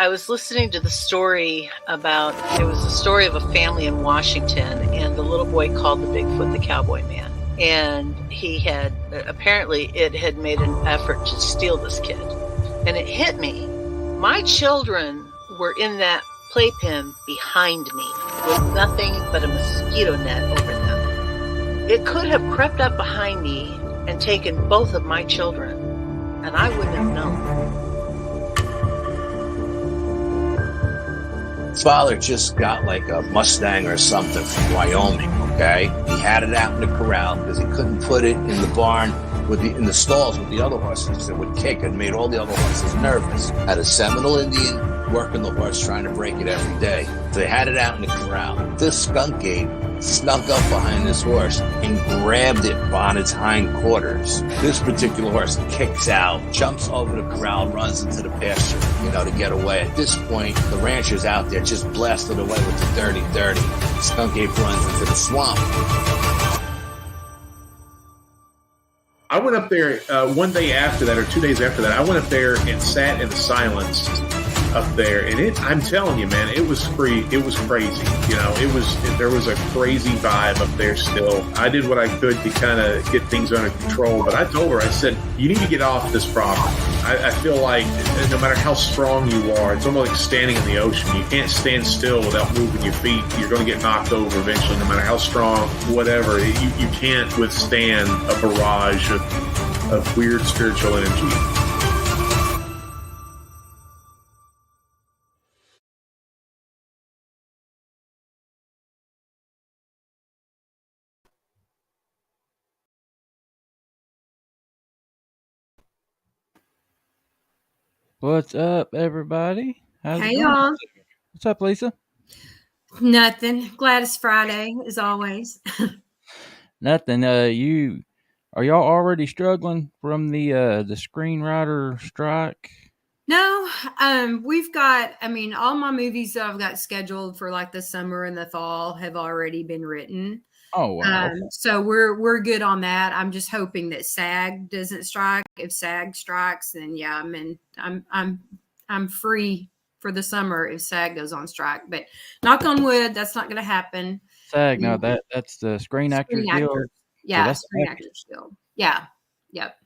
I was listening to the story about, it was a story of a family in Washington, and the little boy called the Bigfoot the Cowboy Man. And he had, apparently it had made an effort to steal this kid. And it hit me. My children were in that playpen behind me with nothing but a mosquito net over them. It could have crept up behind me and taken both of my children, and I wouldn't have known. Father just got like a Mustang or something from Wyoming, okay? He had it out in the corral because he couldn't put it in the barn in the stalls with the other horses. It would kick and made all the other horses nervous. Had a Seminole Indian working the horse, trying to break it every day. So they had it out in the corral. This skunk ape snuck up behind this horse and grabbed it on its hind quarters. This particular horse kicks out, jumps over the corral, runs into the pasture, to get away. At this point, the rancher's out there just blasted away with the dirty. Skunk ape runs into the swamp. I went up there one day after that, or 2 days after that. I went up there and sat in the silence up there, and I'm telling you, man, it was free. It was crazy. There was a crazy vibe up there still. I did what I could to kind of get things under control, but I told her, I said, you need to get off this property. I feel like no matter how strong you are, it's almost like standing in the ocean. You can't stand still without moving your feet. You're going to get knocked over eventually, no matter how strong, whatever. You can't withstand a barrage of weird spiritual energy. What's up, everybody? How's it going? Y'all. What's up, Lesa? Nothing. Glad it's Friday, as always. Nothing. Are y'all already struggling from the screenwriter strike? No. We've got. All my movies that I've got scheduled for like the summer and the fall have already been written. Oh wow! So we're good on that. I'm just hoping that SAG doesn't strike. If SAG strikes, then yeah, I'm free for the summer if SAG goes on strike. But knock on wood, that's not going to happen. SAG, no, that's the Screen Actors Guild. Yeah, Screen Actors Guild. Yeah, yep.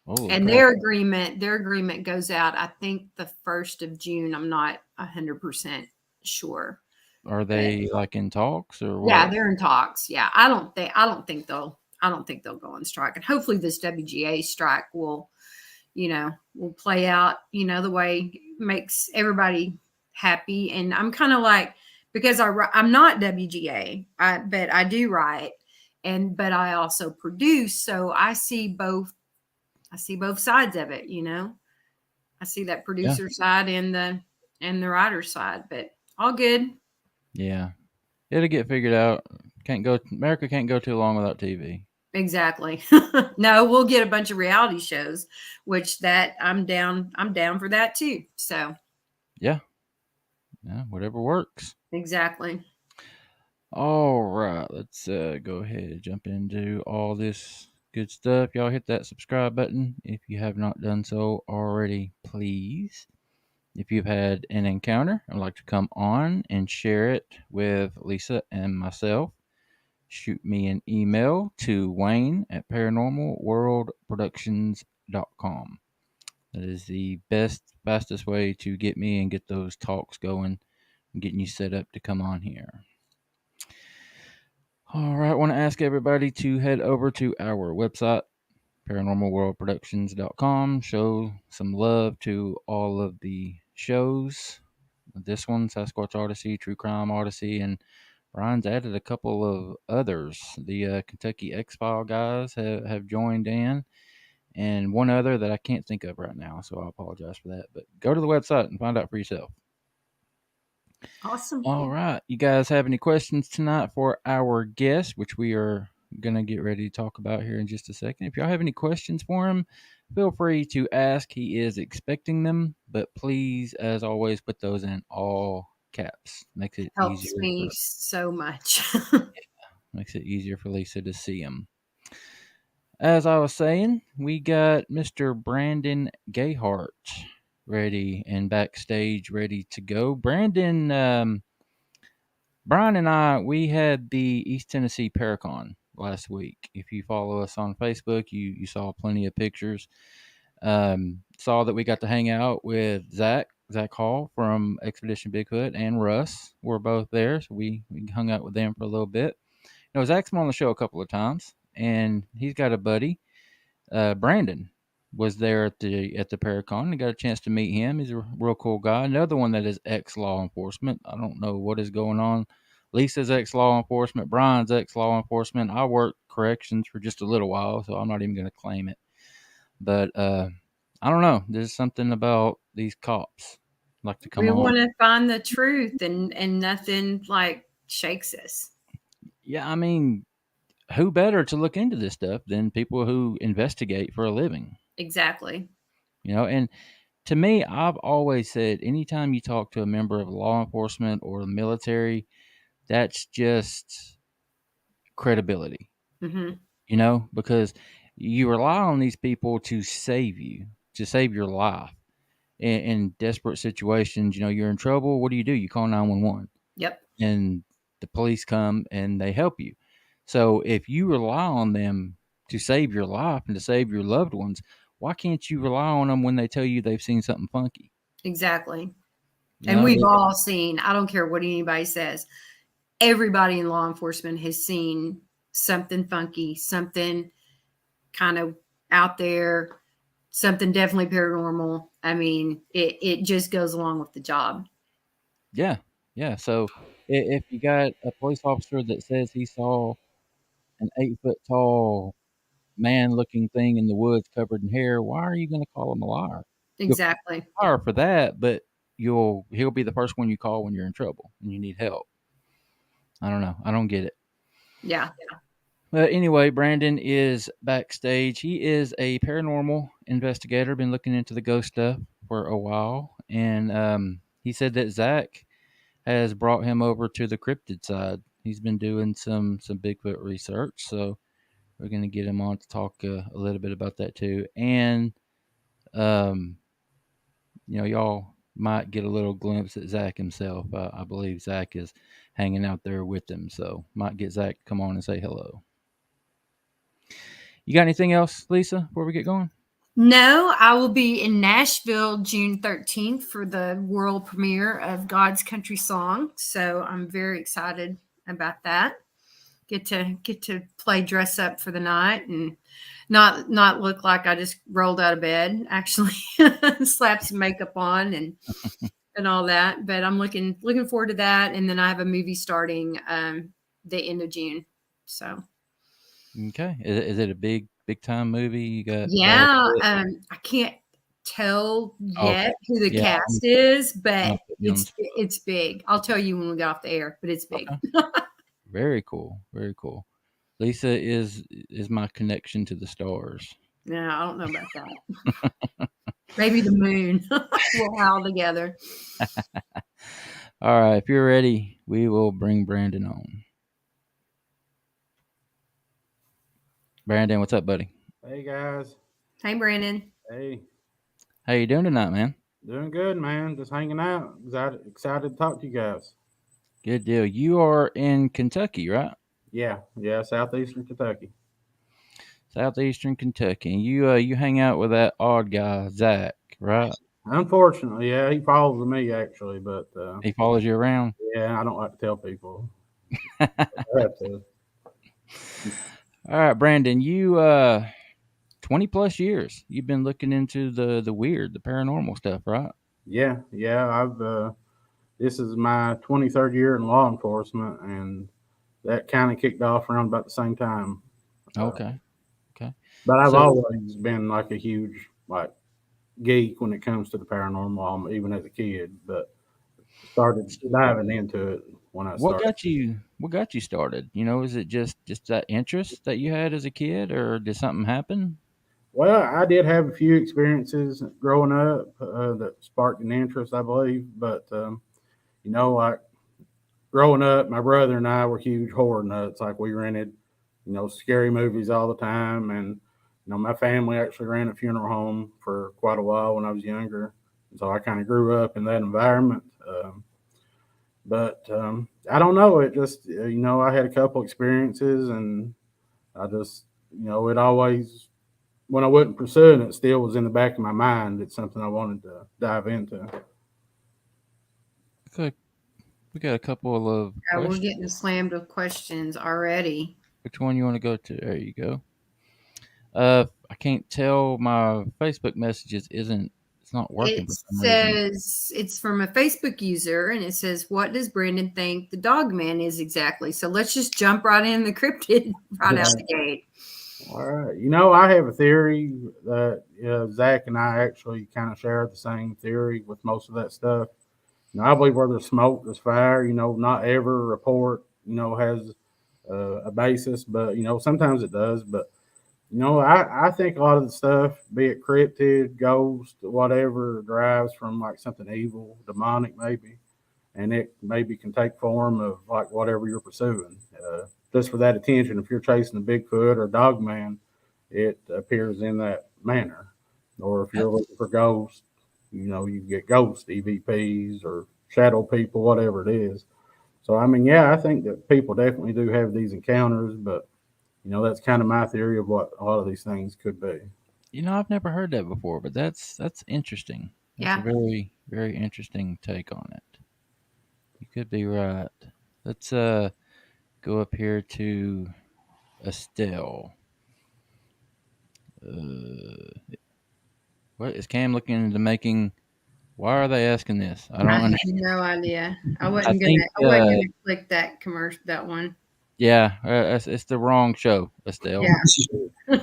Oh, and their agreement goes out, I think, the 1st of June. I'm not 100% sure. Are they like in talks or what? Yeah, they're in talks. Yeah, I don't think they'll go on strike, and hopefully this WGA strike will play out, the way makes everybody happy. And I'm kind of like, because I'm not WGA, but I do write, but I also produce, so I see both sides of it. I see that producer side and the writer side, but all good. Yeah, it'll get figured out. America can't go too long without TV. Exactly. No, we'll get a bunch of reality shows, which that I'm down for that too. So yeah, whatever works. Exactly. All right, let's go ahead and jump into all this good stuff. Y'all hit that subscribe button if you have not done so already, please. If you've had an encounter and would like to come on and share it with Lesa and myself, shoot me an email to wayne@paranormalworldproductions.com. That is the fastest way to get me and get those talks going and getting you set up to come on here. All right, I want to ask everybody to head over to our website, paranormalworldproductions.com. Show some love to all of the shows. This one, Sasquatch Odyssey, True Crime Odyssey, and Brian's added a couple of others. The Kentucky X-File guys have joined in, and one other that I can't think of right now, so I apologize for that. But go to the website and find out for yourself. Awesome. All right. You guys have any questions tonight for our guest, which we are going to get ready to talk about here in just a second? If y'all have any questions for him, feel free to ask. He is expecting them, but please, as always, put those in all caps. Makes it helps easier. Me so much. Makes it easier for Lesa to see them. As I was saying, we got Mr. Brandon Gayheart ready and backstage ready to go. Brandon, Brian and I, we had the East Tennessee Paracon last week. If you follow us on Facebook, you saw plenty of pictures. Saw that we got to hang out with Zach Hall from Expedition Bigfoot, and Russ were both there. So we hung out with them for a little bit. You know, Zach's been on the show a couple of times, and he's got a buddy, Brandon, was there at the Paracon and got a chance to meet him. He's a real cool guy. Another one that is ex law enforcement. I don't know what is going on. Lisa's ex law enforcement. Brian's ex law enforcement. I worked corrections for just a little while, so I'm not even going to claim it. But I don't know. There's something about these cops like to come We on. want to find the truth, and nothing like shakes us. Yeah, I mean, who better to look into this stuff than people who investigate for a living? Exactly. You know, and to me, I've always said anytime you talk to a member of law enforcement or the military, that's just credibility, Hmm. you know, because you rely on these people to save you, to save your life in desperate situations. You know, you're in trouble. What do? You call 911, Yep. and the police come and they help you. So if you rely on them to save your life and to save your loved ones, why can't you rely on them when they tell you they've seen something funky? Exactly. You And know, we've all seen, I don't care what anybody says, everybody in law enforcement has seen something funky, something kind of out there, something definitely paranormal. I mean, it just goes along with the job. yeah, yeah. So if you got a police officer that says he saw an 8 foot tall man looking thing in the woods covered in hair, why are you going to call him a liar? You'll Exactly. call him a liar for that, but he'll be the first one you call when you're in trouble and you need help. I don't know. I don't get it. Yeah. But anyway, Brandon is backstage. He is a paranormal investigator. Been looking into the ghost stuff for a while, and he said that Zach has brought him over to the cryptid side. He's been doing some Bigfoot research, so we're going to get him on to talk a little bit about that too. And um, you know, y'all might get a little glimpse at Zach himself. I believe Zach is hanging out there with him, so might get Zach to come on and say hello. You got anything else, Lisa, before we get going? No, I will be in Nashville June 13th for the world premiere of God's Country Song. So I'm very excited about that. Get to play dress up for the night and not look like I just rolled out of bed. Actually, slap some makeup on and all that. But I'm looking forward to that. And then I have a movie starting the end of June. So Okay, is it a big time movie? You got Brad yeah, Pitt? I can't tell Okay, yet who the yeah, cast is, I'm but not putting you on the spot. it's big. I'll tell you when we get off the air, but it's big. Okay, very cool, very cool. Lisa is my connection to the stars. No, I don't know about that. Maybe the moon. We'll howl together. All right, if you're ready, we will bring Brandon on. Brandon, what's up, buddy? Hey guys. Hey, Brandon. Hey. How you doing tonight, man? Doing good, man. Just hanging out. Excited to talk to you guys. Good deal. You are in Kentucky, right? Yeah, southeastern Kentucky. Southeastern Kentucky. And you hang out with that odd guy, Zach, right? Unfortunately, yeah, he follows me actually, but He follows you around. yeah, I don't like to tell people. I have to. All right, Brandon, you 20 plus years. You've been looking into the weird, the paranormal stuff, right? Yeah. I've this is my 23rd year in law enforcement, and that kind of kicked off around about the same time. Okay. Okay. But I've So always been like a huge like geek when it comes to the paranormal, even as a kid. But started diving into it when I what started. got you started? You know, is it just that interest that you had as a kid, or did something happen? Well, I did have a few experiences growing up that sparked an interest, I believe. But like growing up, my brother and I were huge horror nuts. Like we rented, scary movies all the time, and my family actually ran a funeral home for quite a while when I was younger. So I kind of grew up in that environment. But I don't know. It just, I had a couple experiences, and I just, it always, when I wasn't pursuing it, still was in the back of my mind. It's something I wanted to dive into. Okay, we got a couple of We're questions. getting slammed with questions already. Which one you want to go to? There you go. I can't tell. My Facebook messages isn't. It's not working It for some reason. says it's from a Facebook user, and it says, "What does Brandon think the dog man is exactly?" So let's just jump right in the cryptid right out the gate. All right. I have a theory that Zach and I actually kind of share the same theory with most of that stuff. I believe where there's smoke, there's fire. Not every report, has a basis, but, sometimes it does. But, I think a lot of the stuff, be it cryptid, ghost, whatever, derives from like something evil, demonic, maybe. And it maybe can take form of like whatever you're pursuing. Just for that attention, if you're chasing a Bigfoot or dog man, it appears in that manner. Or if you're looking for ghosts, you get ghost EVPs or shadow people, whatever it is. So I mean, yeah, I think that people definitely do have these encounters, but that's kind of my theory of what a lot of these things could be. I've never heard that before, but that's interesting. That's a Yeah. very very interesting take on it. You could be right. Let's go up here to Estelle. Uh, what is Cam looking into making? Why are they asking this? I don't I have understand. no idea. I I wasn't think, gonna. I wasn't gonna click that commercial. That one. yeah, it's the wrong show, Estelle. Yeah.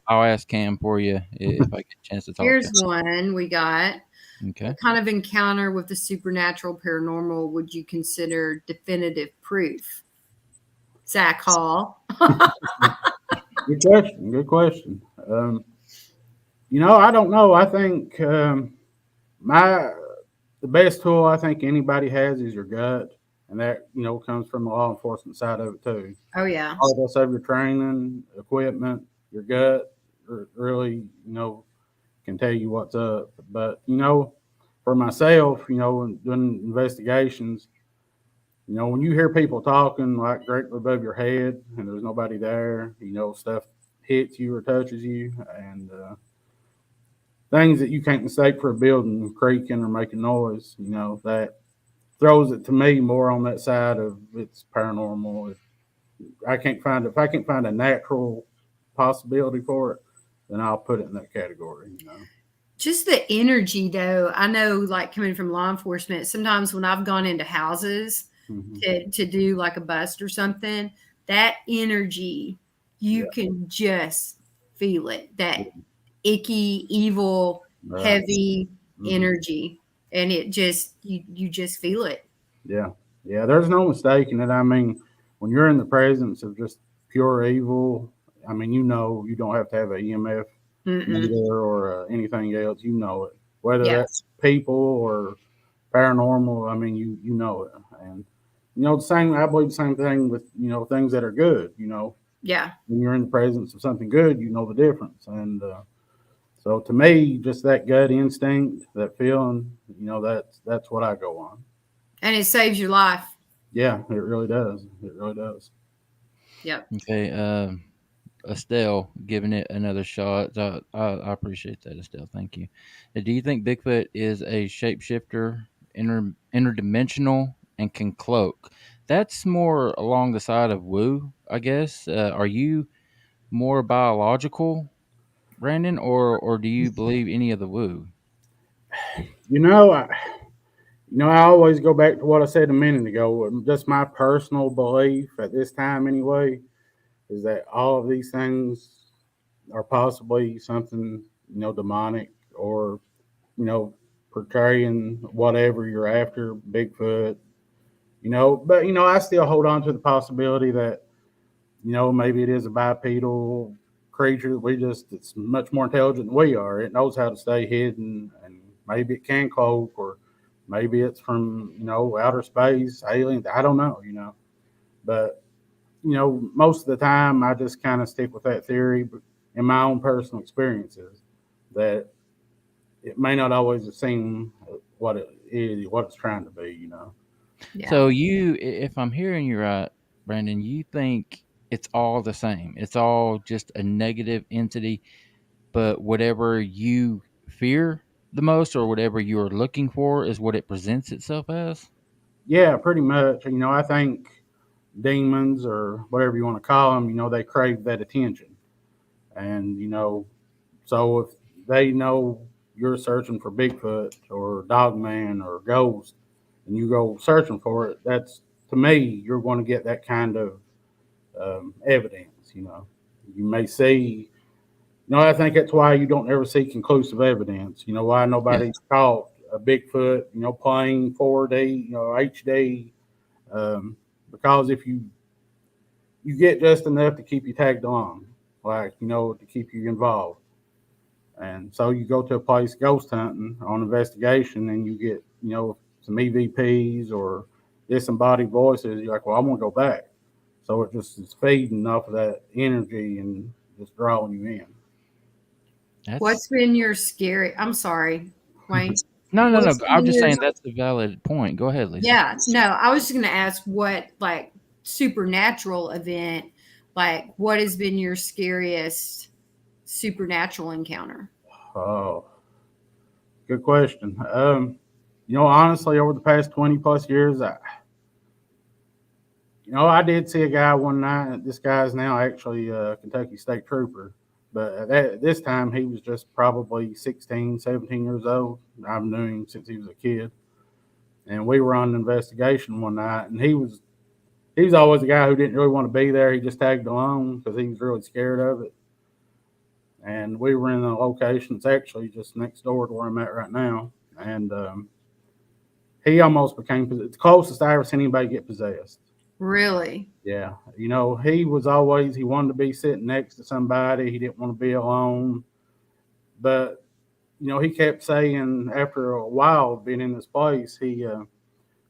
I'll ask Cam for you if I get a chance to talk to Here's one we got. him. Okay. What kind of encounter with the supernatural paranormal would you consider definitive proof? Zach Hall. Good question. Good question. I don't know. I think my the best tool I think anybody has is your gut, and that comes from the law enforcement side of it too. Oh yeah. Regardless of your training, equipment, your gut really can tell you what's up. But for myself, doing investigations, when you hear people talking like directly above your head and there's nobody there, stuff hits you or touches you, and things that you can't mistake for a building creaking or making noise, that throws it to me more on that side of it's paranormal. If I can't find a natural possibility for it, then I'll put it in that category. Just the energy, though. I know, like coming from law enforcement, sometimes when I've gone into houses to do like a bust or something, that energy, you can just feel it. That icky, evil, heavy energy, and it just you just feel it. Yeah, yeah. There's no mistaking it. I mean, when you're in the presence of just pure evil, I mean, you don't have to have a EMF meter or anything else. You know it, whether that's people or paranormal. I mean, you know it, and the same. I believe the same thing with things that are good. Yeah. When you're in the presence of something good, you know the difference, and so to me, just that gut instinct, that feeling, that's what I go on. And it saves your life. Yeah, it really does. It really does. Yep. Okay. Estelle giving it another shot. I appreciate that, Estelle. Thank you. Do you think Bigfoot is a shapeshifter, interdimensional, and can cloak? That's more along the side of woo, I guess. Are you more biological, Brandon, or do you believe any of the woo? You know, I, I always go back to what I said a minute ago. Just my personal belief at this time, anyway, is that all of these things are possibly something demonic or portraying whatever you're after, Bigfoot. But I still hold on to the possibility that maybe it is a bipedal creature. It's much more intelligent than we are. It knows how to stay hidden, and maybe it can cloak, or maybe it's from outer space, aliens. I don't know. But most of the time, I just kind of stick with that theory in my own personal experiences that it may not always seem what it is, what it's trying to be. Yeah. So if I'm hearing you right, Brandon, you think it's all the same. It's all just a negative entity, but whatever you fear the most or whatever you're looking for is what it presents itself as. Yeah, pretty much. I think demons or whatever you want to call them, they crave that attention, and so if they know you're searching for Bigfoot or Dogman or Ghost, and you go searching for it, that's to me, you're going to get that kind of evidence. You may see. I think that's why you don't ever see conclusive evidence. Why Yeah. nobody's caught a Bigfoot, playing 4D, HD, because if you get just enough to keep you tagged along, like to keep you involved. And so you go to a place ghost hunting on investigation, and you get some EVPs or disembodied voices. You're like, well, I want to go back. So it just is feeding off of that energy and just drawing you in. That's What's been your scary? I'm sorry, Wayne. no, no, no. What's I'm been just your? saying that's a valid point. Go ahead, Lisa. Yeah, no, I was just going to ask what like supernatural event, like what has been your scariest supernatural encounter? Oh, good question. Honestly, over the past 20 plus years, I did see a guy one night. This guy's now actually a Kentucky State Trooper, but this time he was just probably 16, 17 years old. I've known him since he was a kid, and we were on an investigation one night, and he was always a guy who didn't really want to be there. He just tagged along because he was really scared of it. And we were in a location that's actually just next door to where I'm at right now, and he almost became the closest I ever seen anybody get possessed. Really? Yeah, he wanted to be sitting next to somebody. He didn't want to be alone, but he kept saying after a while of being in this place, he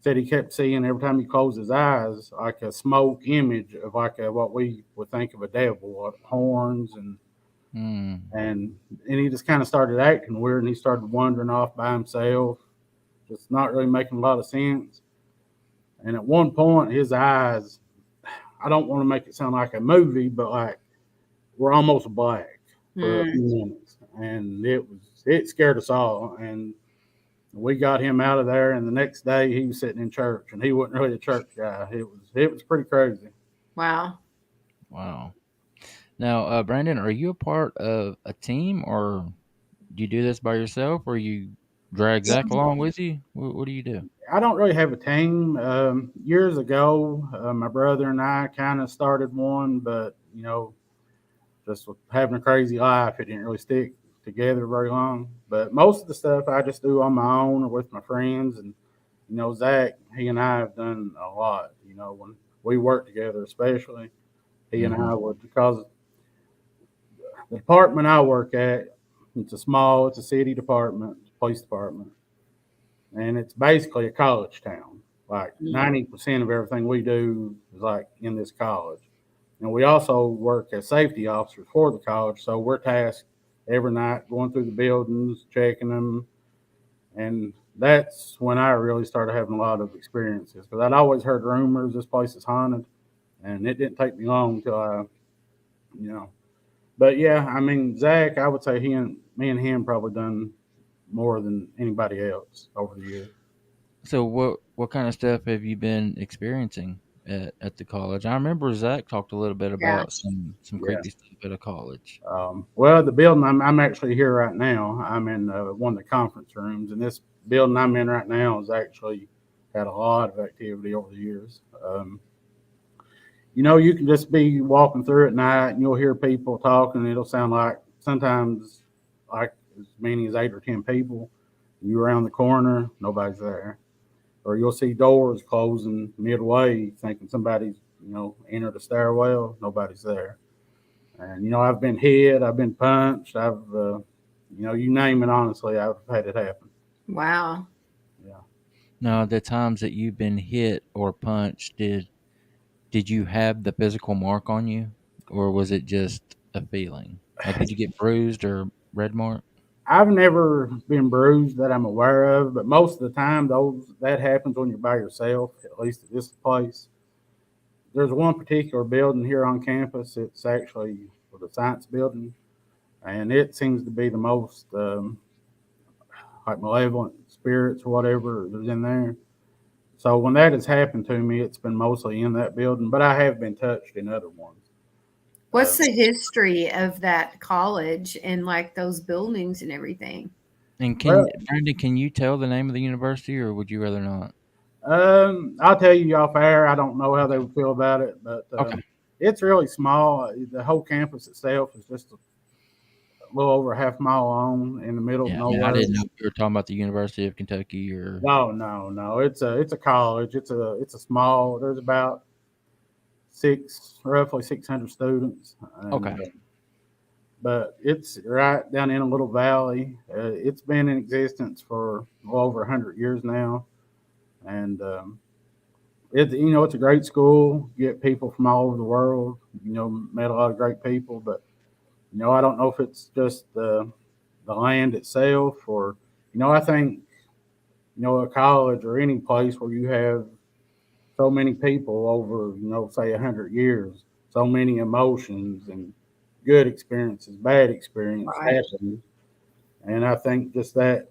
said he kept seeing every time he closed his eyes like a smoke image of like what we would think of a devil, horns Hmm. and he just kind of started acting weird, and he started wandering off by himself, just not really making a lot of sense. And at one point, his eyes, I don't want to make it sound like a movie, but like were almost black for a few Mm. minutes, and it scared us all. And we got him out of there. And the next day, he was sitting in church, and he wasn't really a church guy. It was pretty crazy. Wow. Wow. Now, Brandon, are you a part of a team, or do you do this by yourself, or you drag Zach along with you? What do you do? I don't really have a team. Years ago, my brother and I kind of started one, but just with having a crazy life, it didn't really stick together very long. But most of the stuff I just do on my own or with my friends. And Zach, he and I have done a lot. When we work together, especially he and Hmm. I would, because the department I work at, it's a city department, police department, and it's basically a college town. Like Mm. 90% of everything we do is like in this college. And we also work as safety officers for the college, so we're tasked every night going through the buildings, checking them, and that's when I really started having a lot of experiences because I'd always heard rumors this place is haunted, and it didn't take me long until you know. But yeah, I mean Zach, I would say me and him probably done more than anybody else over the years. So, what kind of stuff have you been experiencing at the college? I remember Zach talked a little bit Yeah. about some Yeah. creepy stuff at a college. Well, the building I'm actually here right now. I'm in one of the conference rooms, and this building I'm in right now has actually had a lot of activity over the years. You can just be walking through at night, and you'll hear people talking. And it'll sound like sometimes like as many as 8 or 10 people. You around the corner, nobody's there, or you'll see doors closing midway, thinking somebody's entered a stairwell. Nobody's there. And I've been hit, I've been punched, you name it. Honestly, I've had it happen. Wow. Yeah. Now, the times that you've been hit or punched, did you have the physical mark on you, or was it just a feeling? Like, did you get bruised or red mark? I've never been bruised that I'm aware of, but most of the time, those that happens when you're by yourself. At least at this place, there's one particular building here on campus. It's actually the science building, and it seems to be the most like malevolent spirits or whatever that's in there. So when that has happened to me, it's been mostly in that building, but I have been touched in other ones. What's the history of that college and like those buildings and everything? And Well, Brandon, can you tell the name of the university, or would you rather not? I'll tell you off air. I don't know how they would feel about it, but Okay. it's really small. The whole campus itself is just a little over a half mile long in the middle of Yeah, I mean, I nowhere. didn't know if you were talking about the University of Kentucky or. No, no, no. It's a college. It's a small. There's about roughly 600 students, and Okay. but it's right down in a little valley. It's been in existence for well over 100 years now, and it's a great school. You get people from all over the world. Met a lot of great people, but I don't know if it's just the land itself, or I think a college or any place where you have so many people over say 100 years, so many emotions and good experiences, bad experience Right. happen, and I think just that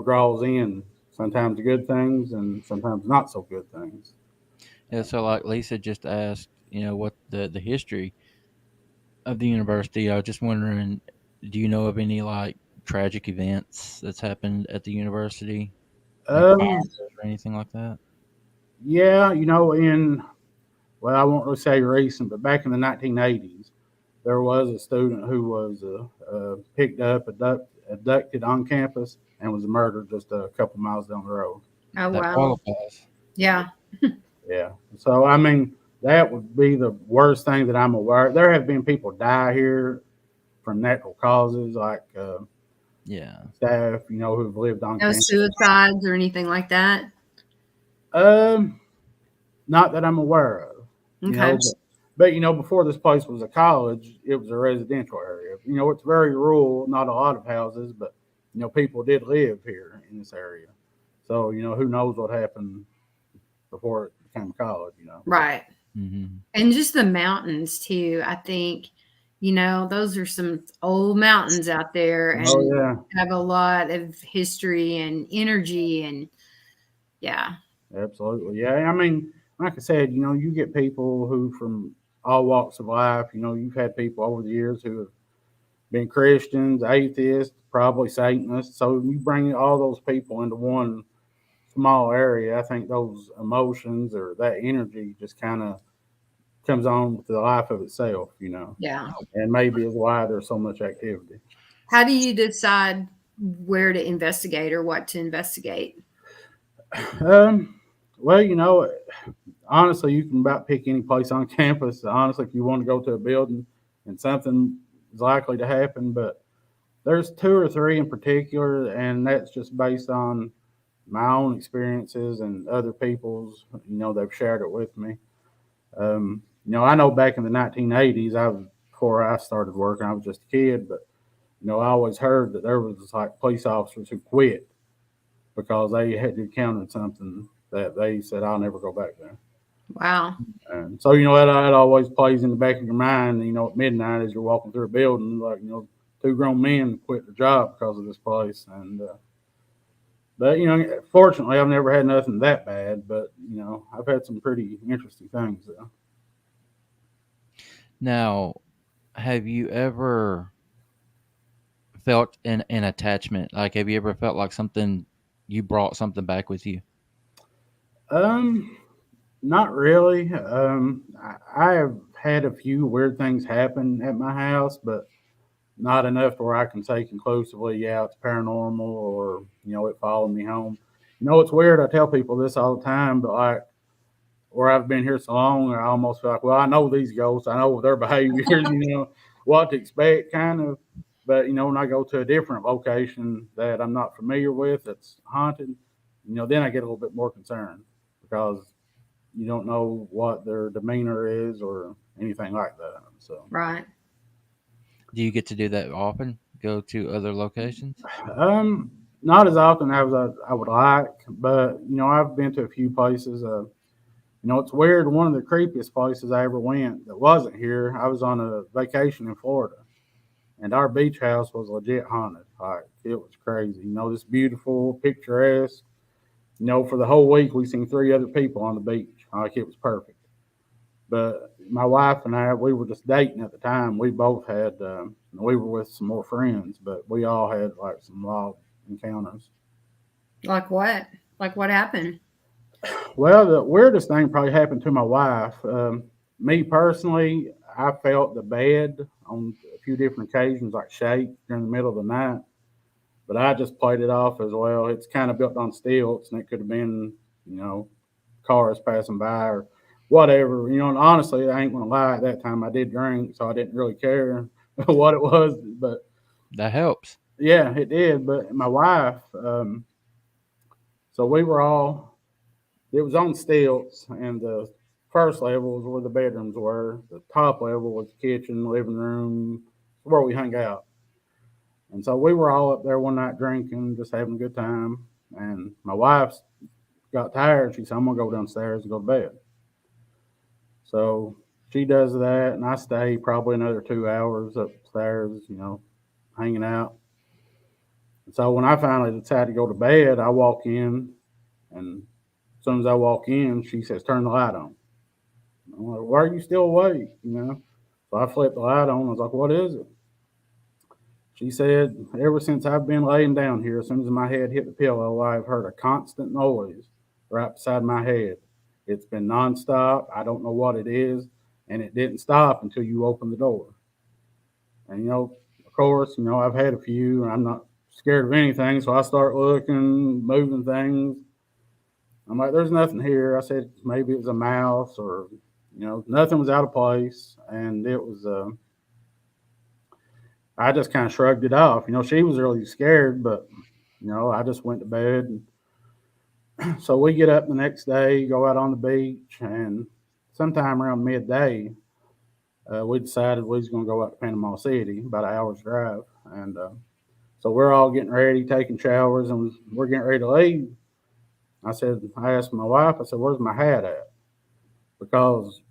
draws in sometimes good things and sometimes not so good things. Yeah, so like Lisa just asked, what the history of the university. I was just wondering, do you know of any like tragic events that's happened at the university, like Um, fires or anything like that? yeah, in well, I won't really say recent, but back in the 1980s, there was a student who was picked up, abducted on campus, and was murdered just a couple miles down the road. Oh, That wow. qualifies. Yeah. Yeah. So I mean, that would be the worst thing that I'm aware. There have been people die here from natural causes, like Yeah. staff, who've lived on No campus. suicides or anything like that. Um, Not that I'm aware of, Okay. but before this place was a college, it was a residential area. It's very rural, not a lot of houses, but people did live here in this area. So who knows what happened before it became a college. Right. Hmm. And just the mountains too. I think, those are some old mountains out there Oh and yeah, have a lot of history and energy and yeah. absolutely. Yeah, I mean, like I said, you get people who from all walks of life. You've had people over the years who have been Christians, atheists, probably Satanists. So you bring all those people into one small area. I think those emotions or that energy just kind of comes on with the life of itself, Yeah. and maybe is why there's so much activity. How do you decide where to investigate or what to investigate? Um, well, honestly, you can about pick any place on campus. Honestly, if you want to go to a building and something is likely to happen, but there's two or three in particular, and that's just based on my own experiences and other people's. They've shared it with me. I know back in the 1980s, before I started working, I was just a kid, but I always heard that there was like police officers who quit because they had encountered something that they said, "I'll never go back there." Wow. And so, that always plays in the back of your mind. At midnight as you're walking through a building, like two grown men quit their job because of this place. And but fortunately, I've never had nothing that bad. But I've had some pretty interesting things though. Now, have you ever felt an attachment? Like, have you ever felt like something you brought something back with you? Um, Not really. I have had a few weird things happen at my house, but not enough to where I can say conclusively, yeah, it's paranormal or it followed me home. It's weird. I tell people this all the time, but like where I've been here so long, I almost feel like, well, I know these ghosts, I know their behaviors, what to expect, kind of. But when I go to a different location that I'm not familiar with, that's haunted, then I get a little bit more concerned because you don't know what their demeanor is or anything like that. So Right. Do you get to do that often? go to other locations? Not as often as I would like, but I've been to a few places. It's weird. One of the creepiest places I ever went that wasn't here. I was on a vacation in Florida, and our beach house was legit haunted. Like it was crazy. This beautiful, picturesque. For the whole week we seen 3 other people on the beach. Like it was perfect. But my wife and I, we were just dating at the time. We both had, we were with some more friends, but we all had like some wild encounters. Like what? Like what happened? Well, the weirdest thing probably happened to my wife. Me personally, I felt the bed on a few different occasions like shake during the middle of the night, but I just played it off as well. It's kind of built on stilts, and it could have been, cars passing by or whatever. And honestly, I ain't gonna lie. At that time, I did drink, so I didn't really care what it was. But That helps. yeah, it did. But my wife, so we were all. It was on stilts, and the first level was where the bedrooms were. The top level was the kitchen, living room, where we hung out. And so we were all up there one night drinking, just having a good time. And my wife got tired. She said, "I'm gonna go downstairs and go to bed." So she does that, and I stay probably another 2 hours upstairs, hanging out. And so when I finally decide to go to bed, I walk in, and as soon as I walk in, she says, "Turn the light on." I'm like, "Why are you still awake?" So I flipped the light on. I was like, "What is it?" She said, "Ever since I've been laying down here, as soon as my head hit the pillow, I've heard a constant noise right beside my head. It's been nonstop. I don't know what it is, and it didn't stop until you opened the door." And of course, I've had a few, and I'm not scared of anything, so I start looking, moving things. I'm like, "There's nothing here." I said maybe it was a mouse, or nothing was out of place, and it was. I just kind of shrugged it off. She was really scared, but I just went to bed. And so we get up the next day, go out on the beach, and sometime around midday, we decided we was going to go out to Panama City, about an hour's drive, and so we're all getting ready, taking showers, and we're getting ready to leave. I asked my wife, I said, "Where's my hat at?" Because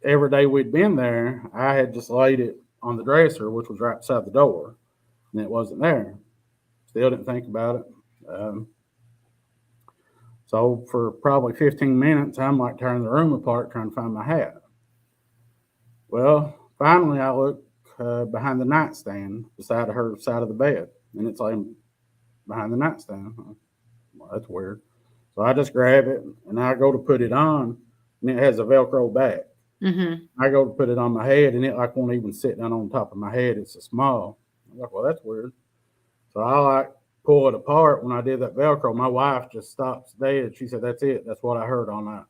every day we'd been there, I had just laid it on the dresser, which was right beside the door, and it wasn't there. Still didn't think about it. So for probably 15 minutes, I'm like tearing the room apart trying to find my hat. Well, finally, I look behind the nightstand beside her side of the bed, and it's laying behind the nightstand. Well, that's weird. So I just grab it, and I go to put it on, and it has a Velcro back. Mm-hmm. I go to put it on my head, and it like won't even sit down on top of my head. It's so small. I'm like, "Well, that's weird." So I like pull it apart. When I did that Velcro, my wife just stops dead. She said, "That's it. That's what I heard all night."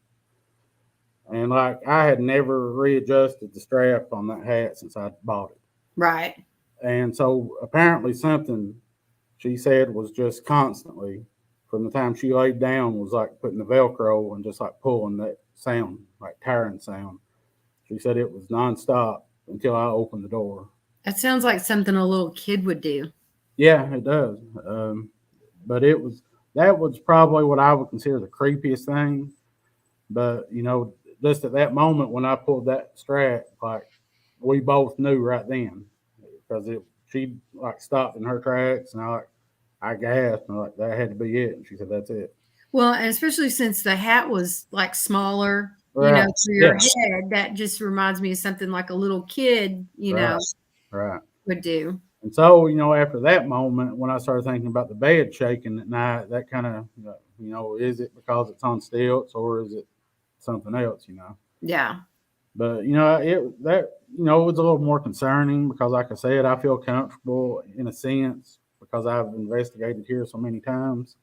And like I had never readjusted the strap on that hat since I bought it. Right. And so apparently something she said was just constantly from the time she laid down was like putting the Velcro and just like pulling that sound, like tearing sound. She said it was nonstop until I opened the door. That sounds like something a little kid would do. Yeah, it does. But that was probably what I would consider the creepiest thing. But just at that moment when I pulled that strap, like we both knew right then because she like stopped in her tracks, and I gasped, and like that had to be it. And she said, "That's it." Well, and especially since the hat was like smaller, Right. for your Yes. head, that just reminds me of something like a little kid, Right. Right. would do. And so, after that moment, when I started thinking about the bed shaking at night, that kind of, is it because it's on stilts or is it something else, Yeah. But it was a little more concerning because, like I said, I feel comfortable in a sense because I've investigated here so many times.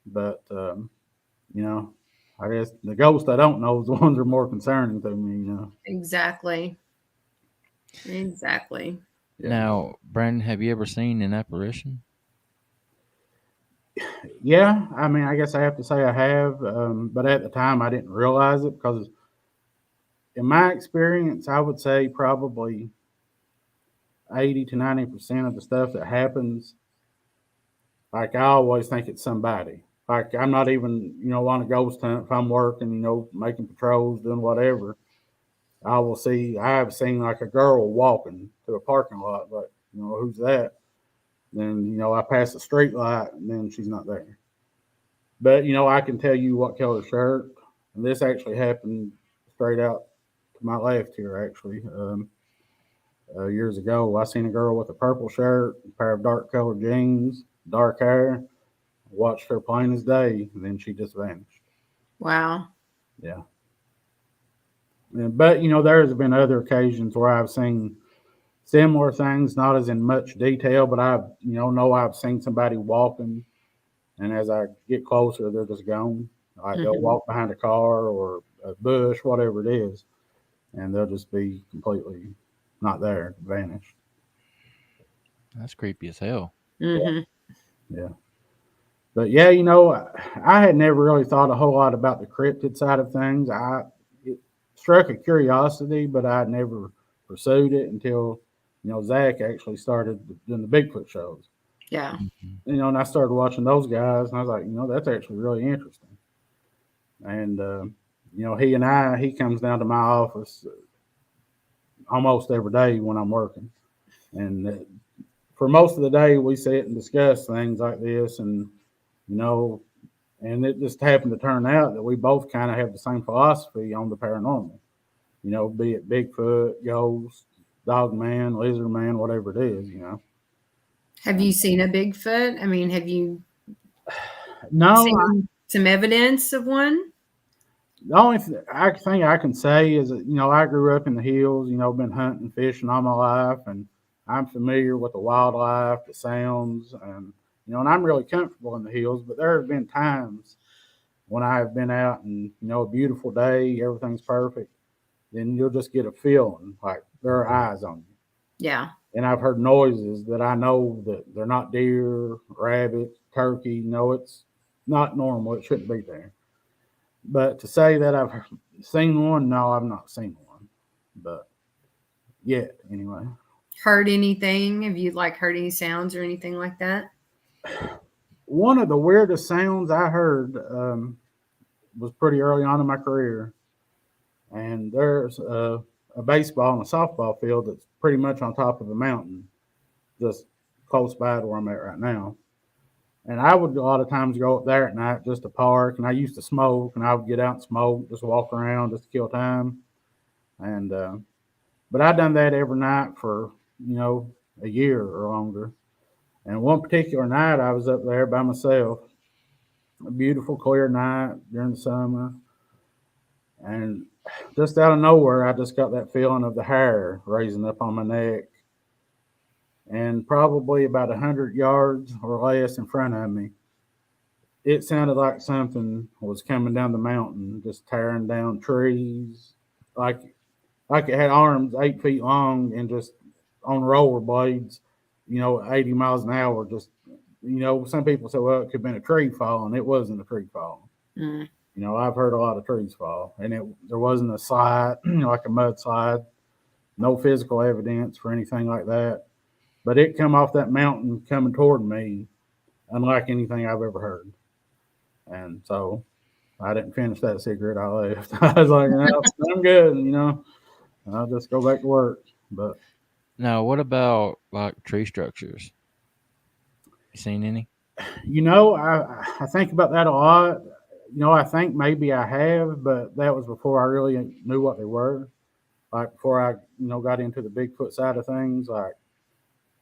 But I guess the ghosts I don't know is the ones that are more concerning to me. Exactly. Exactly. Yeah. Now, Brandon, have you ever seen an apparition? Yeah, I mean, I guess I have to say I have, but at the time I didn't realize it because, in my experience, I would say probably 80 to 90% of the stuff that happens, like I always think it's somebody. Like I'm not even, on a ghost hunt. If I'm working, making patrols, doing whatever, I will see. I have seen like a girl walking to a parking lot. Like, who's that? Then I pass the street light, and then she's not there. But I can tell you what color shirt. And this actually happened straight out to my left here. Actually, years ago, I seen a girl with a purple shirt, a pair of dark colored jeans, dark hair. Watched her plain as day, and then she just vanished. Wow. Yeah. But there's been other occasions where I've seen similar things, not as in much detail, but I've know I've seen somebody walking, and as I get closer, they're just gone. Like they'll Mhm. walk behind a car or a bush, whatever it is, and they'll just be completely not there, vanished. That's creepy as hell. Mhm. Yeah. But yeah, I had never really thought a whole lot about the cryptid side of things. It struck a curiosity, but I never pursued it until Zach actually started doing the Bigfoot shows. Yeah. Mhm. And I started watching those guys, and I was like, that's actually really interesting. And he comes down to my office almost every day when I'm working, and for most of the day we sit and discuss things like this, and you know and it just happened to turn out that we both kind of have the same philosophy on the paranormal. Be it Bigfoot, ghost, dog man, lizard man, whatever it is. Have you seen a Bigfoot? I mean, have you No, seen some evidence of one? the only thing I can say is that I grew up in the hills. Been hunting, fishing all my life, and I'm familiar with the wildlife, the sounds, and I'm really comfortable in the hills. But there have been times when I have been out and a beautiful day, everything's perfect, then you'll just get a feeling like there are eyes on you. Yeah. And I've heard noises that I know that they're not deer, rabbit, turkey. No, it's not normal. It shouldn't be there. But to say that I've seen one, no, I've not seen one. But yet, anyway. Heard anything? Have you like heard any sounds or anything like that? One of the weirdest sounds I heard was pretty early on in my career. And there's a baseball and a softball field that's pretty much on top of a mountain, just close by to where I'm at right now. And I would a lot of times go up there at night just to park. And I used to smoke, and I would get out and smoke, just walk around, just to kill time. And but I done that every night for a year or longer. And one particular night, I was up there by myself, a beautiful clear night during the summer, and just out of nowhere, I just got that feeling of the hair raising up on my neck, and probably about 100 yards or less in front of me, it sounded like something was coming down the mountain, just tearing down trees, like it had arms 8 feet long and just on rollerblades, 80 miles an hour. Just some people say, well, it could have been a tree falling. It wasn't a tree falling. Mm. I've heard a lot of trees fall, and there wasn't a slide, like a mudslide. No physical evidence for anything like that. But it come off that mountain coming toward me, unlike anything I've ever heard. And so I didn't finish that cigarette. I left. I was like, no, I'm good. I'll just go back to work. But Now, what about like tree structures? You seen any? I think about that a lot. I think maybe I have, but that was before I really knew what they were. Like before I got into the Bigfoot side of things. Like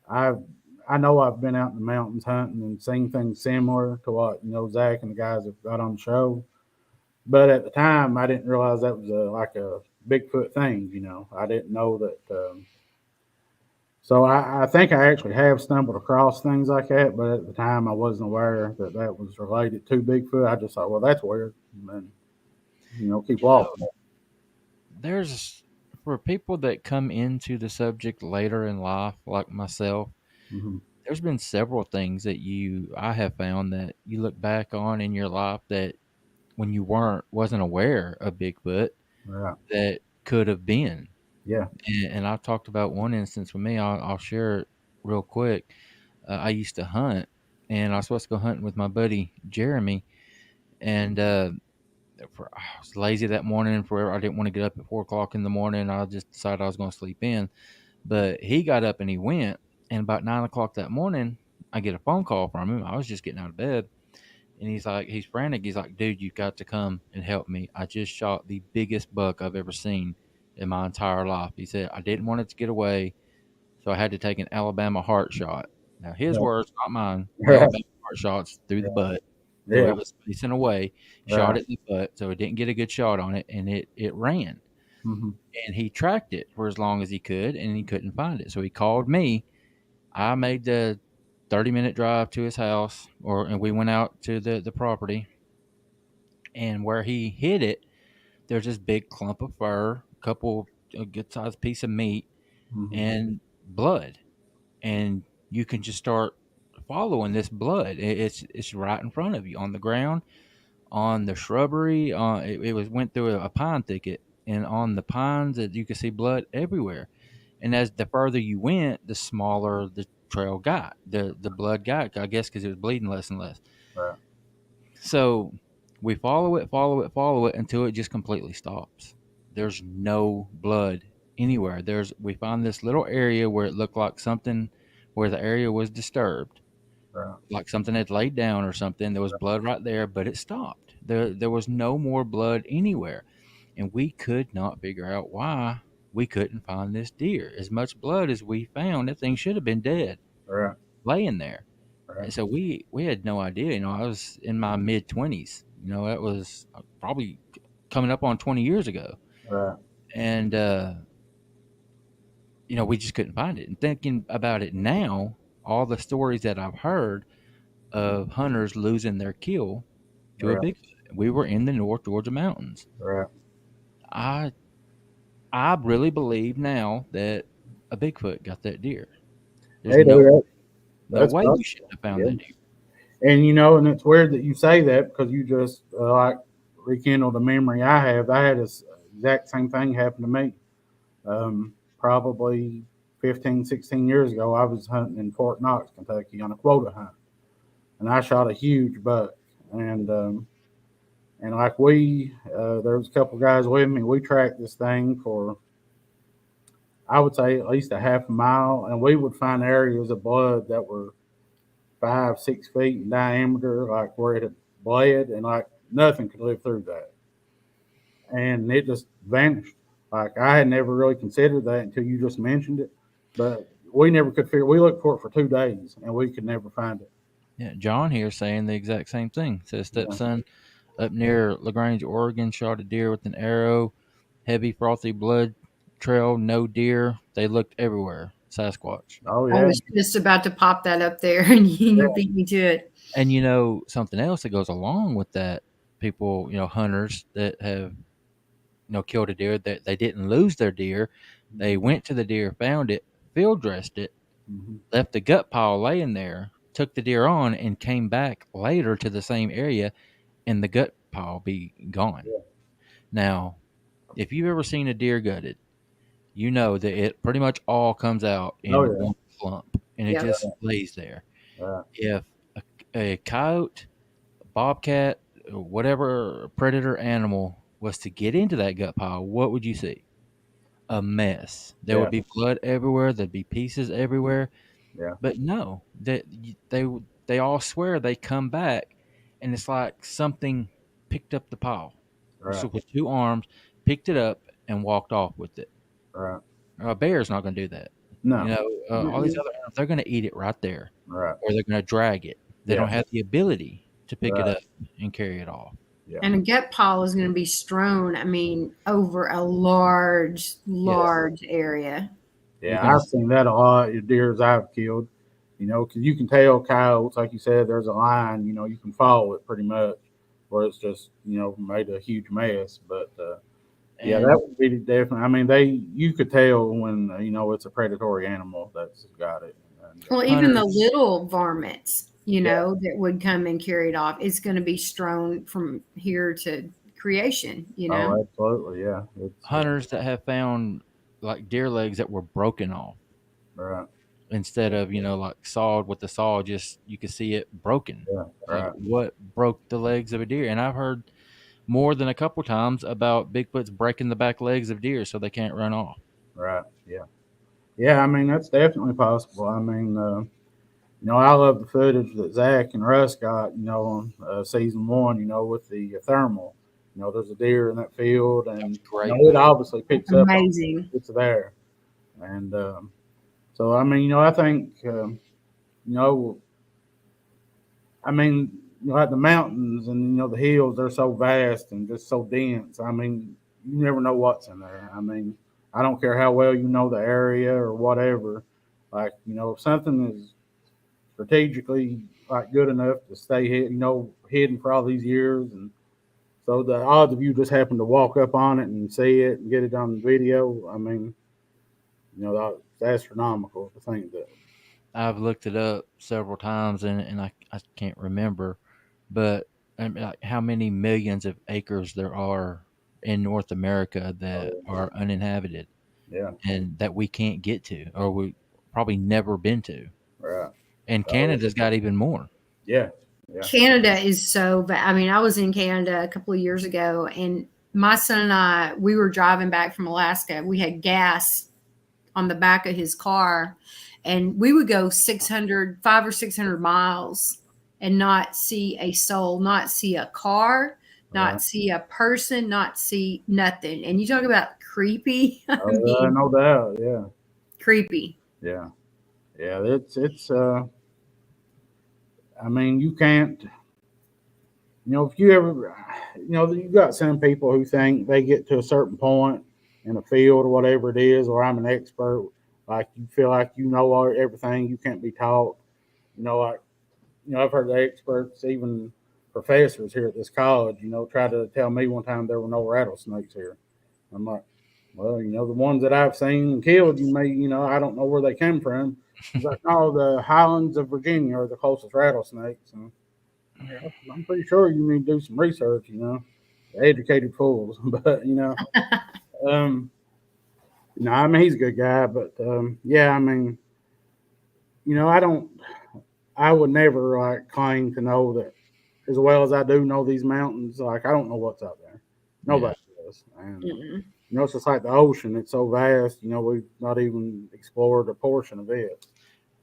I've I know I've been out in the mountains hunting and seen things similar to what Zach and the guys have got on the show. But at the time, I didn't realize that was like a Bigfoot thing. I didn't know that. So I think I actually have stumbled across things like that, but at the time I wasn't aware that that was related to Bigfoot. I just thought, well, that's weird, and keep walking. There's for people that come into the subject later in life, like myself, Hmm. there's been several things that I have found that you look back on in your life that when you wasn't aware of Bigfoot Yeah, that could have been. Yeah. And I've talked about one instance with me. I'll share it real quick. I used to hunt, and I was supposed to go hunting with my buddy Jeremy, and I was lazy that morning. For I didn't want to get up at 4 o'clock in the morning. I just decided I was going to sleep in. But he got up and he went, and about 9 o'clock that morning, I get a phone call from him. I was just getting out of bed, and he's frantic. He's like, "Dude, you've got to come and help me. I just shot the biggest buck I've ever seen in my entire life." He said, "I didn't want it to get away, so I had to take an Alabama heart shot." Now, his Yeah. words, not mine. Right. Alabama heart shots through the butt. So Yeah. it was facing away, shot Right. it in the butt, so it didn't get a good shot on it, and it ran. Mm-hmm. And he tracked it for as long as he could, and he couldn't find it. So he called me. I made the 30-minute drive to his house, and we went out to the property, and where he hid it, there's this big clump of fur, a good sized piece of meat, Mm-hmm. and blood. And you can just start following this blood. It's right in front of you on the ground, on the shrubbery. It was went through a pine thicket, and on the pines that you could see blood everywhere. And as the further you went, the smaller the trail got. The blood got, I guess, because it was bleeding less and less. Right. So we follow it until it just completely stops. There's no blood anywhere. We find this little area where it looked like something, where the area was disturbed, Right. like something had laid down or something. There was blood right there, but it stopped. There was no more blood anywhere, and we could not figure out why we couldn't find this deer. As much blood as we found, that thing should have been dead, Right. laying there. Right. And so we had no idea. I was in my mid-20s. That was probably coming up on 20 years ago. Right. And we just couldn't find it. And thinking about it now, all the stories that I've heard of hunters losing their kill to a Right. Bigfoot. We were in the North Georgia mountains. Right. I I really believe now that a Bigfoot got that deer. There's Hey, dude, no that's way awesome. we shouldn't have found Yeah. that deer. And and it's weird that you say that because you just like rekindled a memory I have. I had this exact same thing happen to me. Probably 15, 16 years ago, I was hunting in Fort Knox, Kentucky on a quota hunt, and I shot a huge buck. And like there was a couple guys with me. We tracked this thing for, I would say, at least a half a mile, and we would find areas of blood that were 5, 6 feet in diameter, like where it had bled, and like nothing could live through that. And it just vanished. Like I had never really considered that until you just mentioned it, but we never could figure. We looked for it for 2 days, and we could never find it. Yeah, John here saying the exact same thing. Says Yeah. stepson up near LaGrange, Oregon, shot a deer with an arrow, heavy frothy blood trail, no deer. They looked everywhere. Sasquatch. Oh I yeah, was just about to pop that up there, and you beat me to it. And something else that goes along with that, people, hunters that have killed a deer, that they didn't lose their deer. They went to the deer, found it, field dressed it, mm-hmm. left the gut pile laying there, took the deer on, and came back later to the same area, and the gut pile be gone. Yeah. Now, if you've ever seen a deer gutted, you know that it pretty much all comes out in one clump, and it just lays there. If a coyote, a bobcat, whatever predator animal was to get into that gut pile, what would you see? A mess. There would be blood everywhere. There'd be pieces everywhere. Yeah. But no, they all swear they come back, and it's like something picked up the pile. Right. So with two arms, picked it up and walked off with it. Right. A bear's not going to do that. No. All these other animals, they're going to eat it right there. Right. Or they're going to drag it. They don't have the ability to pick it up and carry it off. Yeah. And a gut pile is going to be strewn, over a large area. Yeah, I've seen that a lot of deers I've killed, because you can tell coyotes, like you said, there's a line, you can follow it pretty much, where it's just, made a huge mess. But that would be definitely, you could tell when, it's a predatory animal that's got it. And, well, even the little varmints, that would come and carry it off, it's going to be strewn from here to creation, Oh, absolutely, yeah. Hunters that have found like deer legs that were broken off Right. instead of like sawed with the saw. Just you could see it broken. Yeah. It's like Right. what broke the legs of a deer? And I've heard more than a couple times about Bigfoot's breaking the back legs of deer so they can't run off. Right. Yeah. Yeah. I mean, that's definitely possible. I mean, I love the footage that Zach and Russ got, on season one, with the thermal. There's a deer in that field, That and, was great. it obviously picks up on Amazing. it's there. And so, I mean, I think, know, I mean, like the mountains and, the hills, they're so vast and just so dense. I mean, you never know what's in there. I mean, I don't care how well you know the area or whatever. Like, if something is strategically like good enough to stay hidden for all these years, and so the odds of you just happen to walk up on it and see it and get it on video, I mean, that's astronomical to think that. I've looked it up several times and I can't remember, but I mean, like how many millions of acres there are in North America that Oh, are uninhabited yeah, and that we can't get to or we probably never been to. right. And Oh, Canada's got even more. yeah, yeah. Canada is I mean, I was in Canada a couple of years ago, and my son and I, we were driving back from Alaska. We had gas on the back of his car, and we would go 500 or 600 miles and not see a soul, not see a car, Right. not see a person, not see nothing. And you talk about creepy. I Oh, mean, no doubt. Yeah, creepy. yeah, yeah. It's. I mean, you can't. If you ever, you got some people who think they get to a certain point in a field or whatever it is, or I'm an expert. Like you feel like you know everything, you can't be taught. Like I've heard the experts, even professors here at this college, try to tell me one time there were no rattlesnakes here. I'm like, well, the ones that I've seen and killed, I don't know where they came from. He's like, no, the Highlands of Virginia are the closest rattlesnakes. And I'm pretty sure you need to do some research, educated fools. But, um, I mean, he's a good guy. But, yeah, I mean, I don't, I would never like claim to know that as well as I do know these mountains. Like, I don't know what's out there. Yeah. Nobody does. And, Mm-mm. it's just like the ocean. It's so vast. We've not even explored a portion of it.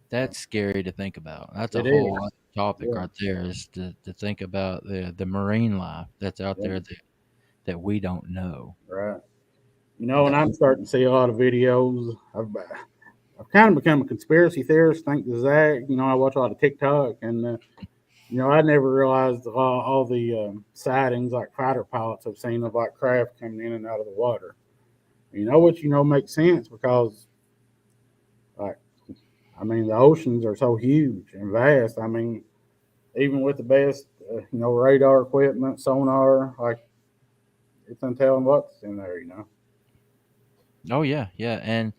That's scary to think about. That's a It is. whole other topic Yeah. right there is to think about the marine life that's out Yeah. there that we don't know. Right. And That I'm starting to see a lot of videos. I've kind of become a conspiracy theorist. Thanks to Zach. I watch a lot of TikTok, and I never realized all the sightings like fighter pilots have seen of like craft coming in and out of the water. Which makes sense because like I mean the oceans are so huge and vast. I mean even with the best radar equipment, sonar, like it's untelling what's in there. Oh yeah, yeah, and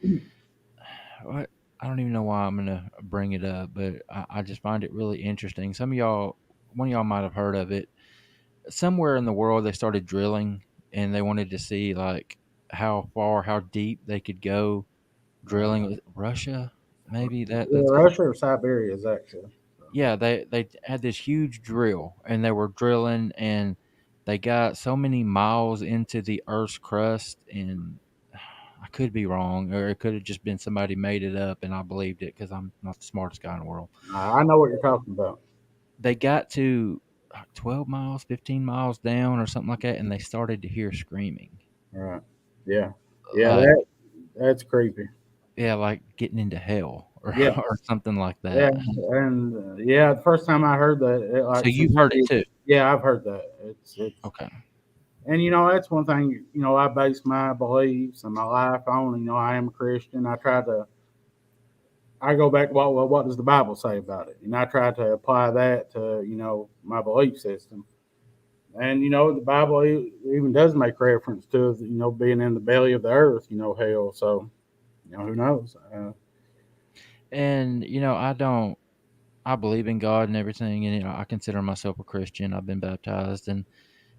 what I don't even know why I'm gonna bring it up, but I just find it really interesting. Some of y'all, one of y'all might have heard of it. Somewhere in the world, they started drilling, and they wanted to see like how far, how deep they could go drilling. Was it Russia, maybe Yeah, that's Russia or Siberia is actually. yeah. They had this huge drill, and they were drilling, and they got so many miles into the Earth's crust, and I could be wrong, or it could have just been somebody made it up, and I believed it because I'm not the smartest guy in the world. I know what you're talking about. They got to 12 miles, 15 miles down, or something like that, and they started to hear screaming, Right. Yeah. Yeah. like That's creepy. yeah, like getting into hell or Yeah. or something like Yeah. that. And yeah, the first time I heard that, So like, you've heard it too? yeah, I've heard that. It's, Okay. and that's one thing. I base my beliefs and my life on. I am a Christian. I go back to what does the Bible say about it, and I try to apply that to my belief system. And the Bible even does make reference to being in the belly of the earth, hell. So who knows? And I believe in God and everything, and I consider myself a Christian. I've been baptized and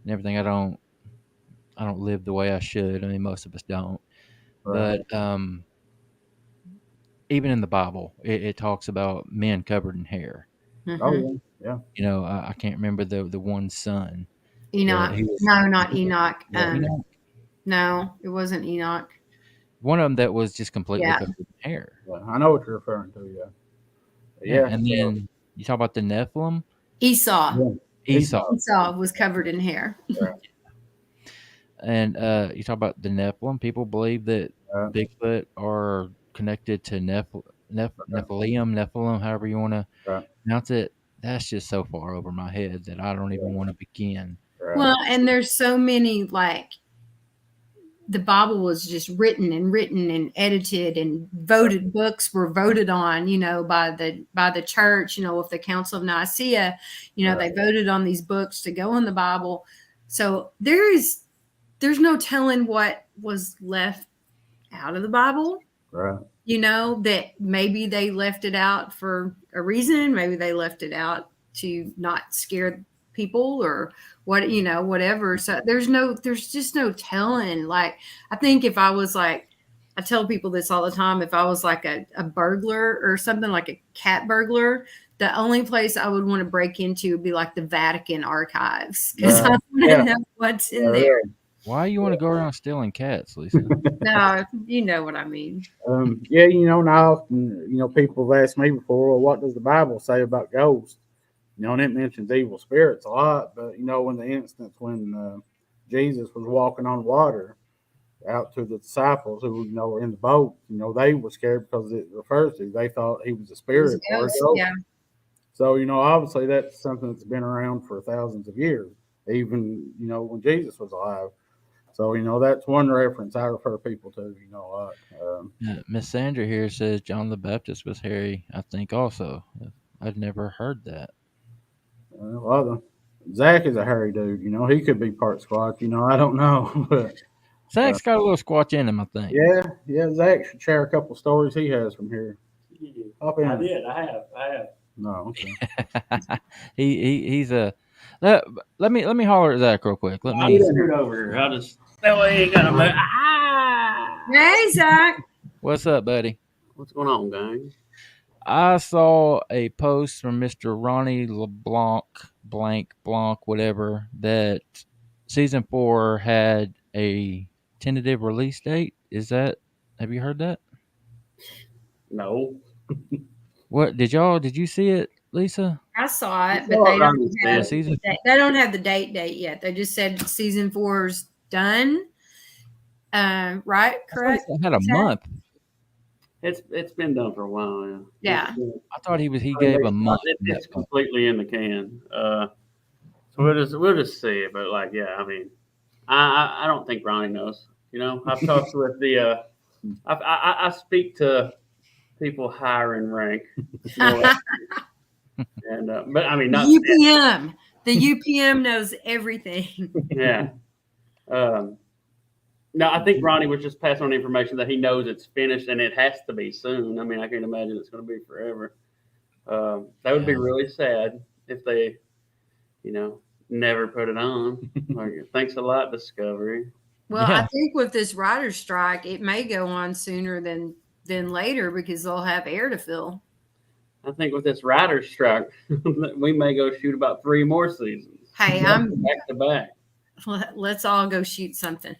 everything. I don't live the way I should. I mean, most of us don't. Right. But even in the Bible, it talks about men covered in hair. Mhm. Oh yeah. You know, I can't remember the one son that Enoch. he was. No, not Enoch. Yeah. No, it wasn't Enoch. One of them that was just completely Yeah. covered in hair. Yeah. I know what you're referring to. Yeah. Yeah, Yeah. and then you talk about the Nephilim, Esau. Yeah. Esau, Esau was covered in hair. and you talk about the Nephilim. People believe that Right. Bigfoot are connected to Nephilim, however you want to Right. pronounce it. That's just so far over my head that I don't even want to begin. Right. Well, and there's so many, like, the Bible was just written and edited, and voted books were voted on, by the church, with the Council of Nicaea, they voted on these books to go in the Bible. So there's no telling what was left out of the Bible. Right. That maybe they left it out for a reason. Maybe they left it out to not scare people, or whatever. So there's just no telling. Like, I think if I was like, I tell people this all the time, if I was like a burglar or something, like a cat burglar, the only place I would want to break into would be like the Vatican archives, because I want to know what's in there. Why you want to go around stealing cats, Lisa? No, you know what I mean. Yeah, now often, people have asked me before, well, what does the Bible say about ghosts? And it mentions evil spirits a lot, but in the instance when Jesus was walking on water out to the disciples who were in the boat, they were scared because it refers to, they thought he was a spirit or a ghost. Yeah. So obviously that's something that's been around for thousands of years, even when Jesus was alive. So that's one reference I refer people to. Miss Sandra here says John the Baptist was hairy. I think also. I've never heard that. Zach is a hairy dude. He could be part Squatch. I don't know. But Zach's got a little squatch in him, I think. yeah. Zach should share a couple stories he has from here. I did. I have. No, okay. he's a. Let me holler at Zach real quick. Let I'm me. screwed over here. I'll just. That way you gonna move. Ah! Hey, Zach. What's up, buddy? What's going on, gang? I saw a post from Mr. Ronnie LeBlanc, Blanc, whatever, that season 4 had a tentative release date. Have you heard that? No. What did you see it, Lisa? I saw it, You but saw they it don't on the have season? they don't have the date yet. They just said season 4's done. Right? Correct? I had a month. It's been done for a while. Yeah. I thought he gave a month. It's completely in the can. So we'll just see. But I mean, I don't think Ronnie knows. I've talked with the I speak to people higher in rank. And but I mean, not UPM. The UPM knows everything. yeah. No, I think Ronnie was just passing on information that he knows it's finished and it has to be soon. I mean, I can't imagine it's going to be forever. That would be really sad if they, never put it on. Thanks a lot, Discovery. Well, I think with this writer's strike, it may go on sooner than later because they'll have air to fill. I think with this writer's strike, we may go shoot about 3 more seasons. Hey, I'm back to back. Let's all go shoot something.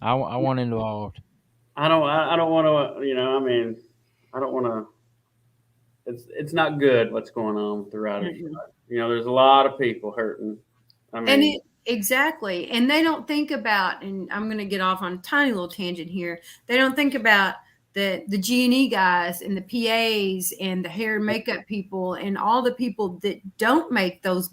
I want involved. I don't want to. I mean, I don't want to. It's not good what's going on with the writers' strike. There's a lot of people hurting. I mean, exactly, and they don't think about. And I'm going to get off on a tiny little tangent here. They don't think about the G&E guys and the PAs and the hair and makeup people and all the people that don't make those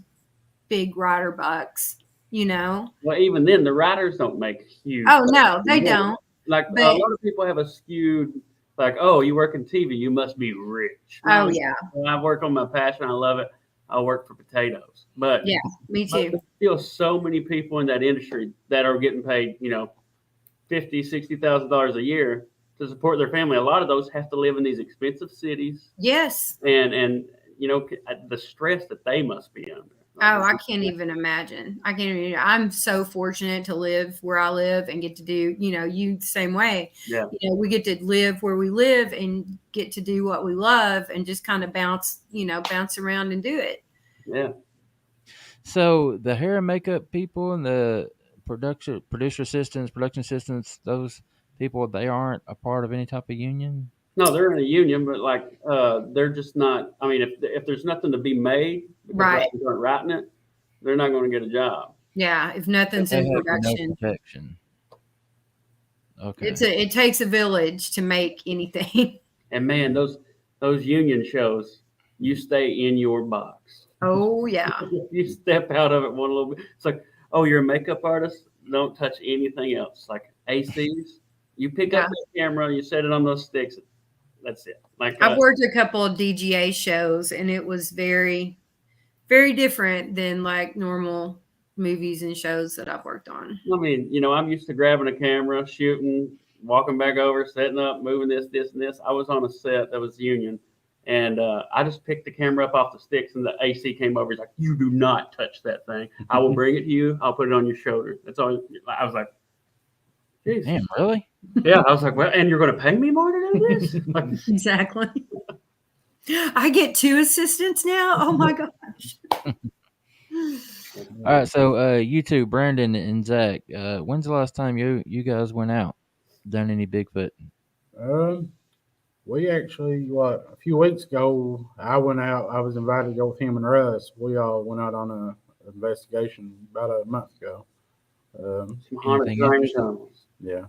big writer bucks, Well, even then, the writers don't make huge. Oh no, they don't. A lot of people have a skewed, oh, you work in TV, you must be rich. Oh yeah. When I work on my passion, I love it. I work for potatoes, but yeah, me too. There's still so many people in that industry that are getting paid, $50,000-$60,000 a year to support their family. A lot of those have to live in these expensive cities. Yes. And the stress that they must be under. Oh, I can't even imagine. I can't even. I'm so fortunate to live where I live and get to do, you the same way. Yeah. We get to live where we live and get to do what we love and just kind of bounce around and do it. Yeah. So the hair and makeup people and the production assistants, those people, they aren't a part of any type of union. No, they're in a union, but like they're just not. I mean, if there's nothing to be made because Right. writers aren't writing it, they're not going to get a job. Yeah, if nothing's They in have production, no protection. Okay. it takes a village to make anything. And man, those union shows, you stay in your box. Oh yeah. If you step out of it one little bit, it's like, oh, you're a makeup artist. Don't touch anything else. Like ACs, you pick up the camera, you set it on those sticks. That's it. Like I've worked a couple of DGA shows, and it was very, very different than like normal movies and shows that I've worked on. I mean, I'm used to grabbing a camera, shooting, walking back over, setting up, moving this, and this. I was on a set that was union, and I just picked the camera up off the sticks, and the AC came over. He's like, "You do not touch that thing. I will bring it to you. I'll put it on your shoulder." That's all. I was like, "Jeez, Damn, really?" Yeah, I was like, "Well, and you're going to pay me more to do this?" Like, exactly. I get 2 assistants now. Oh my gosh. All right, so you two, Brandon and Zach, when's the last time you guys went out, done any Bigfoot? We actually, a few weeks ago, I went out. I was invited to go with him and Russ. We all went out on an investigation about a month ago. some haunted Anything train interesting? tunnels. Yeah,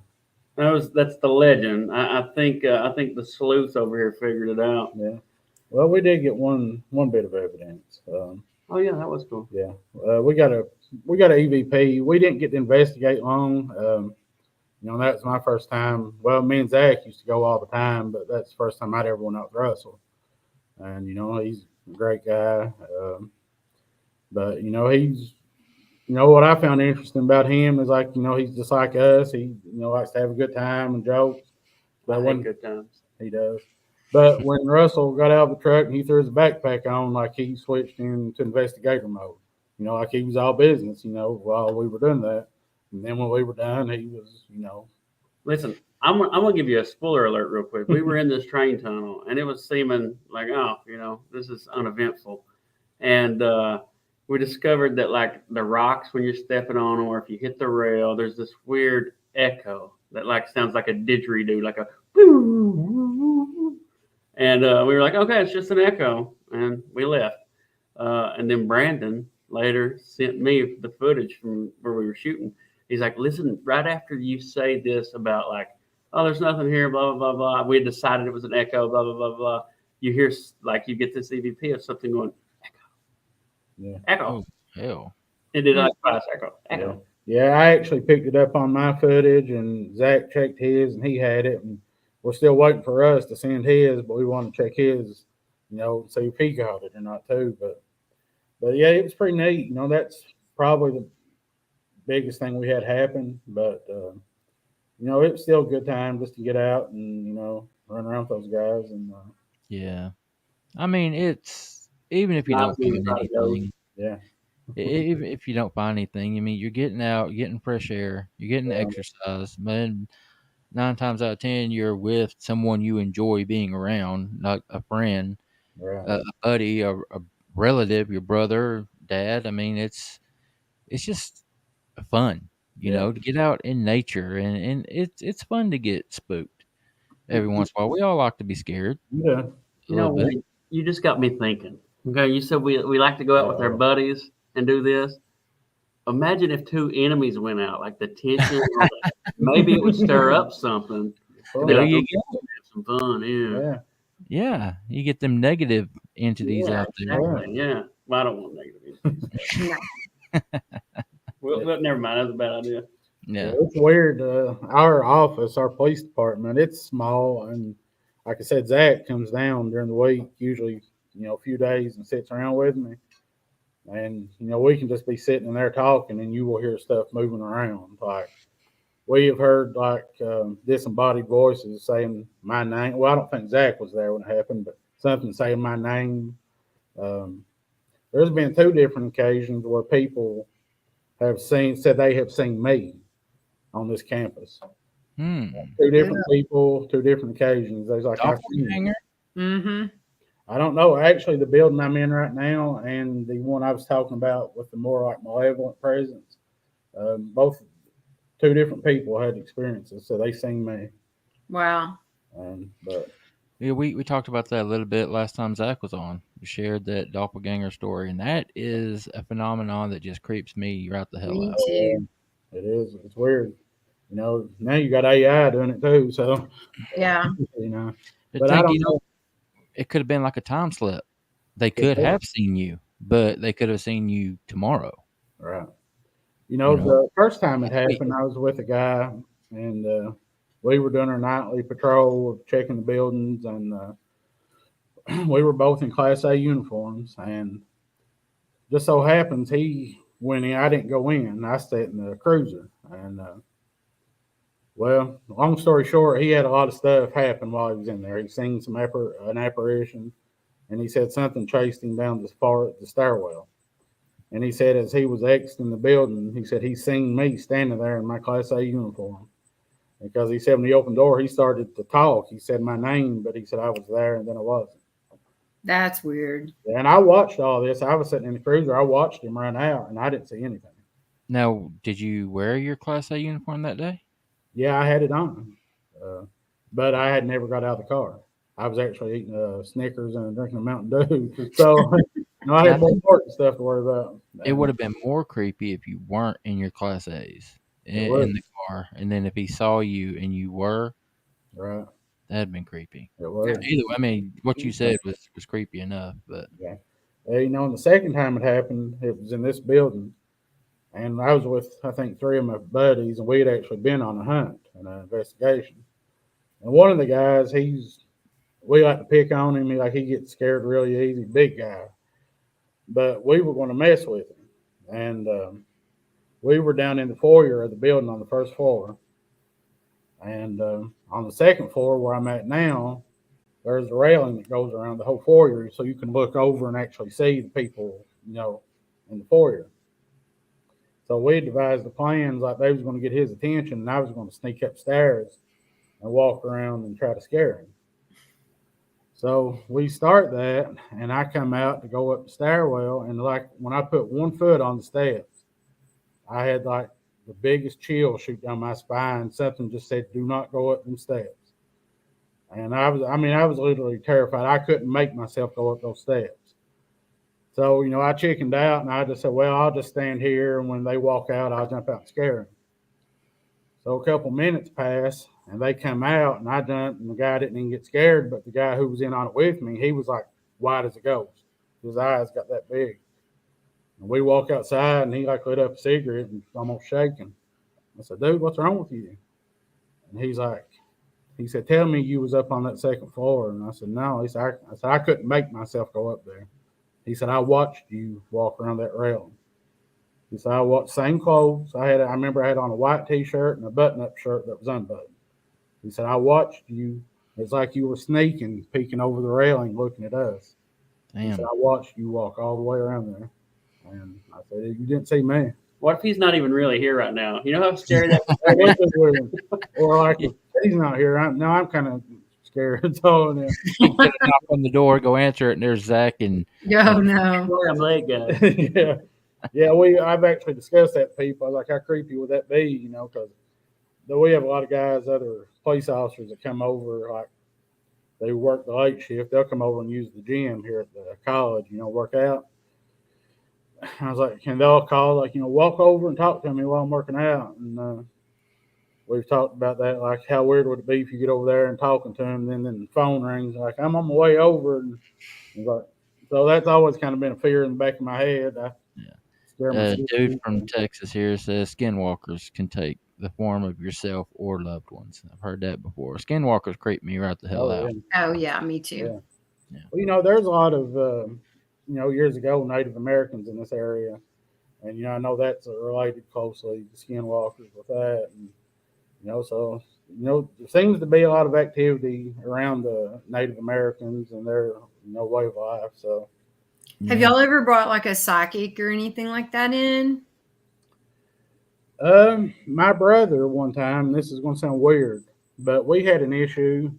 That's the legend. I think the sleuth over here figured it out. yeah. Well, we did get one bit of evidence. Oh yeah, that was cool. Yeah, we got a EVP. We didn't get to investigate long. That was my first time. Well, me and Zach used to go all the time, but that's the first time I'd ever went out with Russell. And he's a great guy. But he's what I found interesting about him is he's just like us. He likes to have a good time and jokes. But I hate good times. he does. But when Russell got out of the truck and he threw his backpack on, like he switched into investigator mode. Like he was all business. While we were doing that. And then when we were done, he was, Listen, I'm gonna give you a spoiler alert real quick. We were in this train tunnel, and it was seeming like, this is uneventful, and we discovered that like the rocks when you're stepping on them, or if you hit the rail, there's this weird echo that like sounds like a didgeridoo, like a and we were like, okay, it's just an echo, and we left. And then Brandon later sent me the footage from where we were shooting. He's like, listen, right after you say this about like, oh, there's nothing here, blah, blah, blah, blah. We had decided it was an echo, blah, blah, blah, blah. You hear, like, you get this EVP of something going, echo. Yeah. Echo. Oh, hell. It did not pass echo. Echo. Yeah, I actually picked it up on my footage, and Zach checked his, and he had it. And we're still waiting for us to send his, but we want to check his, see if he got it or not too. But yeah, it was pretty neat. That's probably the biggest thing we had happen, but it was still a good time just to get out and run around with those guys. And Yeah, I mean, it's even if you don't find anything. Yeah. Even if you don't find anything, I mean, you're getting out, you're getting fresh air, you're getting exercise. But 9 times out of 10, you're with someone you enjoy being around, not a friend, Right. a buddy, a relative, your brother, dad. I mean, it's just fun, to get out in nature, and it's fun to get spooked every once in a while. We all like to be scared. Yeah. A little bit. You just got me thinking. Okay, you said we like to go out with our buddies and do this. Imagine if 2 enemies went out, like the tension. Maybe it would stir up something. There you go. Have some fun, yeah. Yeah, you get them negative entities out there. Exactly. Yeah. Well, I don't want negative entities. Well, never mind. That was a bad idea. Yeah. It's weird. Our office, our police department, it's small, and like I said, Zach comes down during the week, usually a few days, and sits around with me. And we can just be sitting in there talking, and you will hear stuff moving around. Like we have heard like disembodied voices saying my name. Well, I don't think Zach was there when it happened, but something saying my name. there's been 2 different occasions where people said they have seen me on this campus. Hmm. 2 different people, 2 different occasions. There's like I've seen you. Doppelganger? Mm-hmm. I don't know. Actually, the building I'm in right now and the one I was talking about with the more like malevolent presence, both 2 different people had experiences, so they seen me. Wow. But Yeah, we talked about that a little bit last time Zach was on. We shared that doppelganger story, and that is a phenomenon that just creeps me right the hell Me out. too. it is. It's weird. Now you got AI doing it too, so Yeah. you know. To But I think, don't know. it could have been like a time slip. They Could could be. have seen you, but they could have seen you tomorrow. Right. You know, The first time it that's weird. happened, I was with a guy, and we were doing our nightly patrol of checking the buildings, and we were both in Class A uniforms. And just so happens he went in. I didn't go in. I stayed in the cruiser. And well, long story short, he had a lot of stuff happen while he was in there. He seen an apparition, and he said something chased him down the stairwell. And he said as he was exiting the building, he said he seen me standing there in my Class A uniform. Because he said when he opened the door, he started to talk. He said my name, but he said I was there and then I wasn't. That's weird. And I watched all this. I was sitting in the cruiser. I watched him run out, and I didn't see anything. Now, did you wear your Class A uniform that day? Yeah, I had it on, but I had never got out of the car. I was actually eating Snickers and drinking a Mountain Dew, so I had more important stuff to worry about. It would have been more creepy if you weren't in your Class A's in the car, and then if he saw you and you were, Right. that'd been creepy. It was. Either way, I mean, what you said was creepy enough, but Yeah. And the second time it happened, it was in this building. And I was with, I think, 3 of my buddies, and we had actually been on a hunt and an investigation. And one of the guys, we like to pick on him. He gets scared really easy, big guy. But we were going to mess with him. And we were down in the foyer of the building on the first floor. And on the second floor where I'm at now, there's a railing that goes around the whole foyer so you can look over and actually see the people, in the foyer. So we devised the plans like they was going to get his attention, and I was going to sneak upstairs and walk around and try to scare him. So we start that, and I come out to go up the stairwell, and like when I put one foot on the steps, I had like the biggest chill shoot down my spine. Something just said, "Do not go up them steps." And I was literally terrified. I couldn't make myself go up those steps. So, I chickened out, and I just said, well, I'll just stand here, and when they walk out, I'll jump out and scare them. So a couple minutes pass, and they come out, and I jumped, and the guy didn't even get scared, but the guy who was in on it with me, he was like white as a ghost. His eyes got that big. And we walk outside, and he like lit up a cigarette and almost shaking. I said, dude, what's wrong with you? And he said, tell me you was up on that second floor. And I said, no. He said, I couldn't make myself go up there. He said, I watched you walk around that railing. He said, I watched same clothes. I remember I had on a white t-shirt and a button-up shirt that was unbuttoned. He said, I watched you. It's like you were sneaking, peeking over the railing, looking at us. damn. He said, I watched you walk all the way around there. And I said, you didn't see me. What if he's not even really here right now? You know how scary that would be? Or like if he's not here, I'm kind of scared. So yeah. Knock on the door, go answer it, and there's Zach and Oh no. Sorry, I'm late, guys. yeah. I've actually discussed that with people. Like, how creepy would that be? Because we have a lot of guys, other police officers that come over, like they work the late shift. They'll come over and use the gym here at the college, work out. I was like, and they'll call, like, walk over and talk to me while I'm working out. And we've talked about that, like how weird would it be if you get over there and talking to him, and then the phone rings, like I'm on my way over, and like, so that's always kind of been a fear in the back of my head. dude from Texas here says skinwalkers can take the form of yourself or loved ones. I've heard that before. Skinwalkers creep me right the hell out. Oh yeah, me too. Yeah. Well, there's a lot of years ago Native Americans in this area, and I know that's related closely to skinwalkers with that, and so there seems to be a lot of activity around the Native Americans and their way of life. So Have y'all ever brought like a psychic or anything like that in? My brother one time, this is going to sound weird, but we had an issue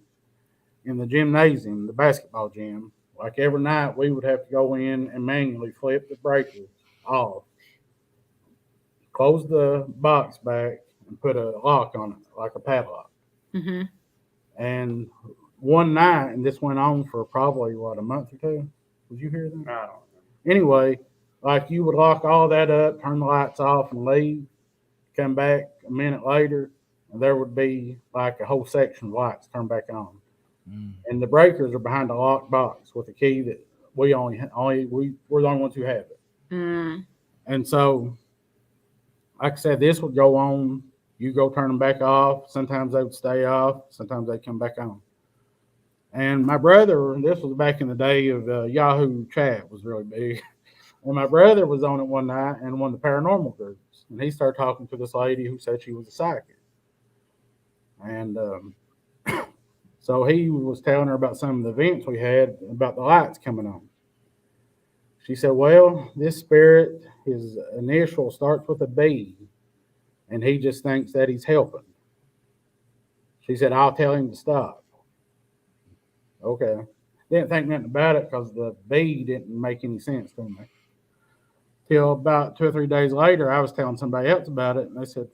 in the gymnasium, the basketball gym. Like every night, we would have to go in and manually flip the breakers off, close the box back, and put a lock on it, like a padlock. Mm-hmm. And one night, and this went on for probably, what, a month or two? Did you hear that? I don't know. Anyway, like you would lock all that up, turn the lights off, and leave. Come back a minute later, and there would be like a whole section of lights turned back on. And the breakers are behind a locked box with a key that we're the only ones who have it. And so, like I said, this would go on. You go turn them back off. Sometimes they would stay off. Sometimes they come back on. And my brother, this was back in the day of Yahoo chat was really big. And my brother was on it one night in one of the paranormal groups. And he started talking to this lady who said she was a psychic. And so he was telling her about some of the events we had about the lights coming on. She said, well, this spirit, his initial starts with a B, and he just thinks that he's helping. She said, I'll tell him to stop. Okay. Didn't think nothing about it because the B didn't make any sense to me. Till about 2 or 3 days later, I was telling somebody else about it, and they said,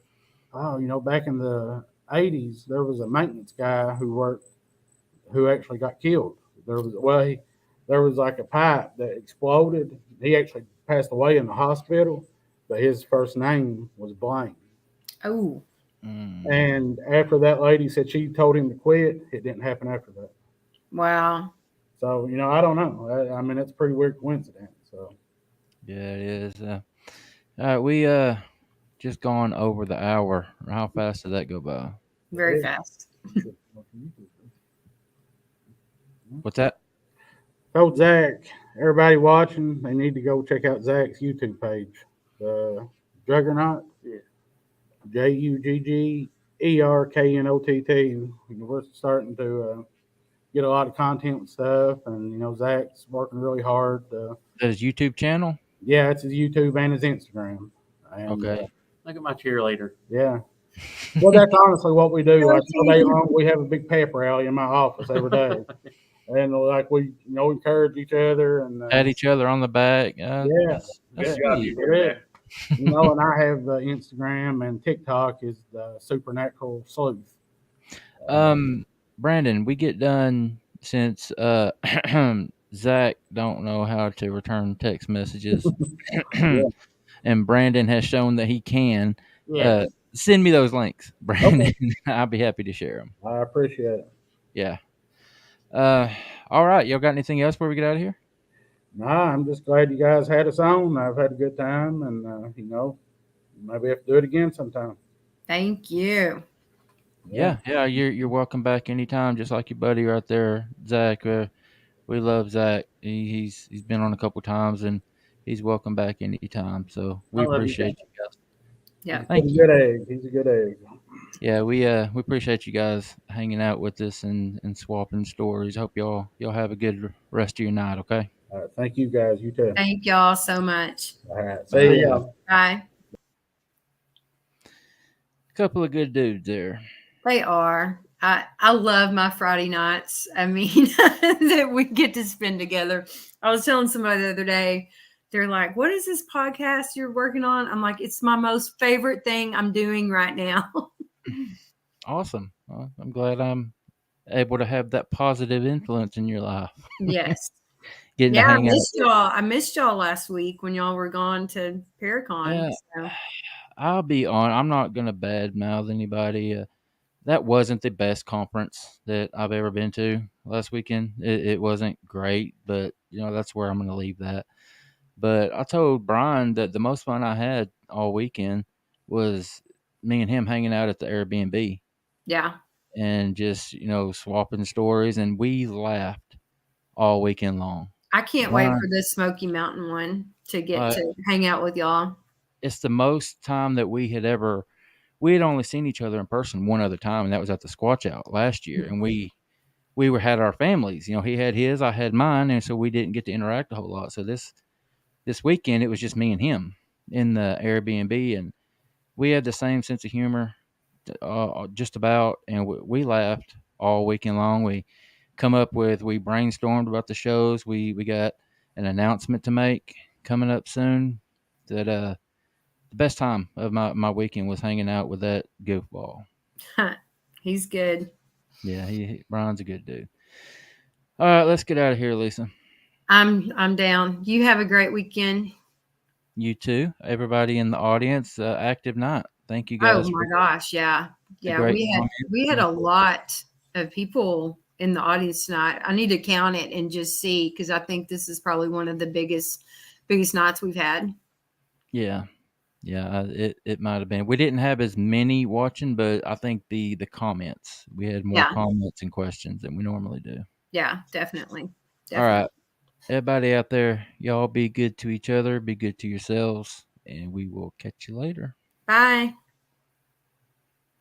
oh, back in the 80s, there was a maintenance guy who actually got killed. There was like a pipe that exploded. He actually passed away in the hospital, but his first name was Blaine. Oh. And after that lady said she told him to quit, it didn't happen after that. Wow. So, I don't know. I mean, it's a pretty weird coincidence. So. Yeah, it is. All right, we just gone over the hour. How fast did that go by? Very fast. What's that? Told Zach, everybody watching, they need to go check out Zach's YouTube page. The Juggernaut. Yeah. JUGGERKNOTT. We're starting to get a lot of content and stuff, and Zach's working really hard. His YouTube channel? Yeah, it's his YouTube and his Instagram. And, okay. Look at my cheerleader. Yeah. Well, that's honestly what we do. Like all day long, we have a big pep rally in my office every day, and like we encourage each other and pat each other on the back. That's Good job, sweet. you did that. And I have Instagram and TikTok is the Supernatural Sleuth. Brandon, we get done since Zach don't know how to return text messages, and Brandon has shown that he can. Yeah. Send me those links, Brandon. Okay. I'll be happy to share them. I appreciate it. Yeah. All right. Y'all got anything else before we get out of here? Nah, I'm just glad you guys had us on. I've had a good time, and maybe have to do it again sometime. Thank you. Yeah. You're welcome back anytime. Just like your buddy right there, Zach. We love Zach. He's been on a couple times, and he's welcome back anytime. So we appreciate you guys. Yeah, thank you. Good egg. He's a good egg. Yeah, we appreciate you guys hanging out with us and swapping stories. Hope y'all have a good rest of your night. Okay. All right. Thank you guys. You too. Thank y'all so much. All right. See ya. Bye. A couple of good dudes there. They are. I love my Friday nights. I mean, that we get to spend together. I was telling somebody the other day, they're like, what is this podcast you're working on? I'm like, it's my most favorite thing I'm doing right now. Awesome. Well, I'm glad I'm able to have that positive influence in your life. Yes. Getting to hang out. I missed y'all last week when y'all were gone to Paracon. So. I'll be on. I'm not going to badmouth anybody. That wasn't the best conference that I've ever been to last weekend. It wasn't great, but that's where I'm going to leave that. But I told Brian that the most fun I had all weekend was me and him hanging out at the Airbnb. Yeah. And just, swapping stories, and we laughed all weekend long. I can't wait for this Smoky Mountain one to get to hang out with y'all. It's the most time that we had only seen each other in person one other time, and that was at the Squatch Out last year. And we we had our families. You know, he had his, I had mine, and so we didn't get to interact a whole lot. So this weekend it was just me and him in the Airbnb, and we had the same sense of humor, just about, and we laughed all weekend long. We brainstormed about the shows. We got an announcement to make coming up soon. That the best time of my weekend was hanging out with that goofball. He's good. Yeah, Brian's a good dude. All right, let's get out of here, Lisa. I'm down. You have a great weekend. You too, everybody in the audience. Active night. Thank you Oh guys my for gosh, yeah. the Yeah, great we had a lot of people in the audience tonight. I need to count it and just see, because I think this is probably one of the biggest nights we've had. Yeah. It might have been. We didn't have as many watching, but I think the comments, we had more comments and questions than we normally do. Yeah, definitely. All right, everybody out there, y'all be good to each other, be good to yourselves, and we will catch you later. Bye.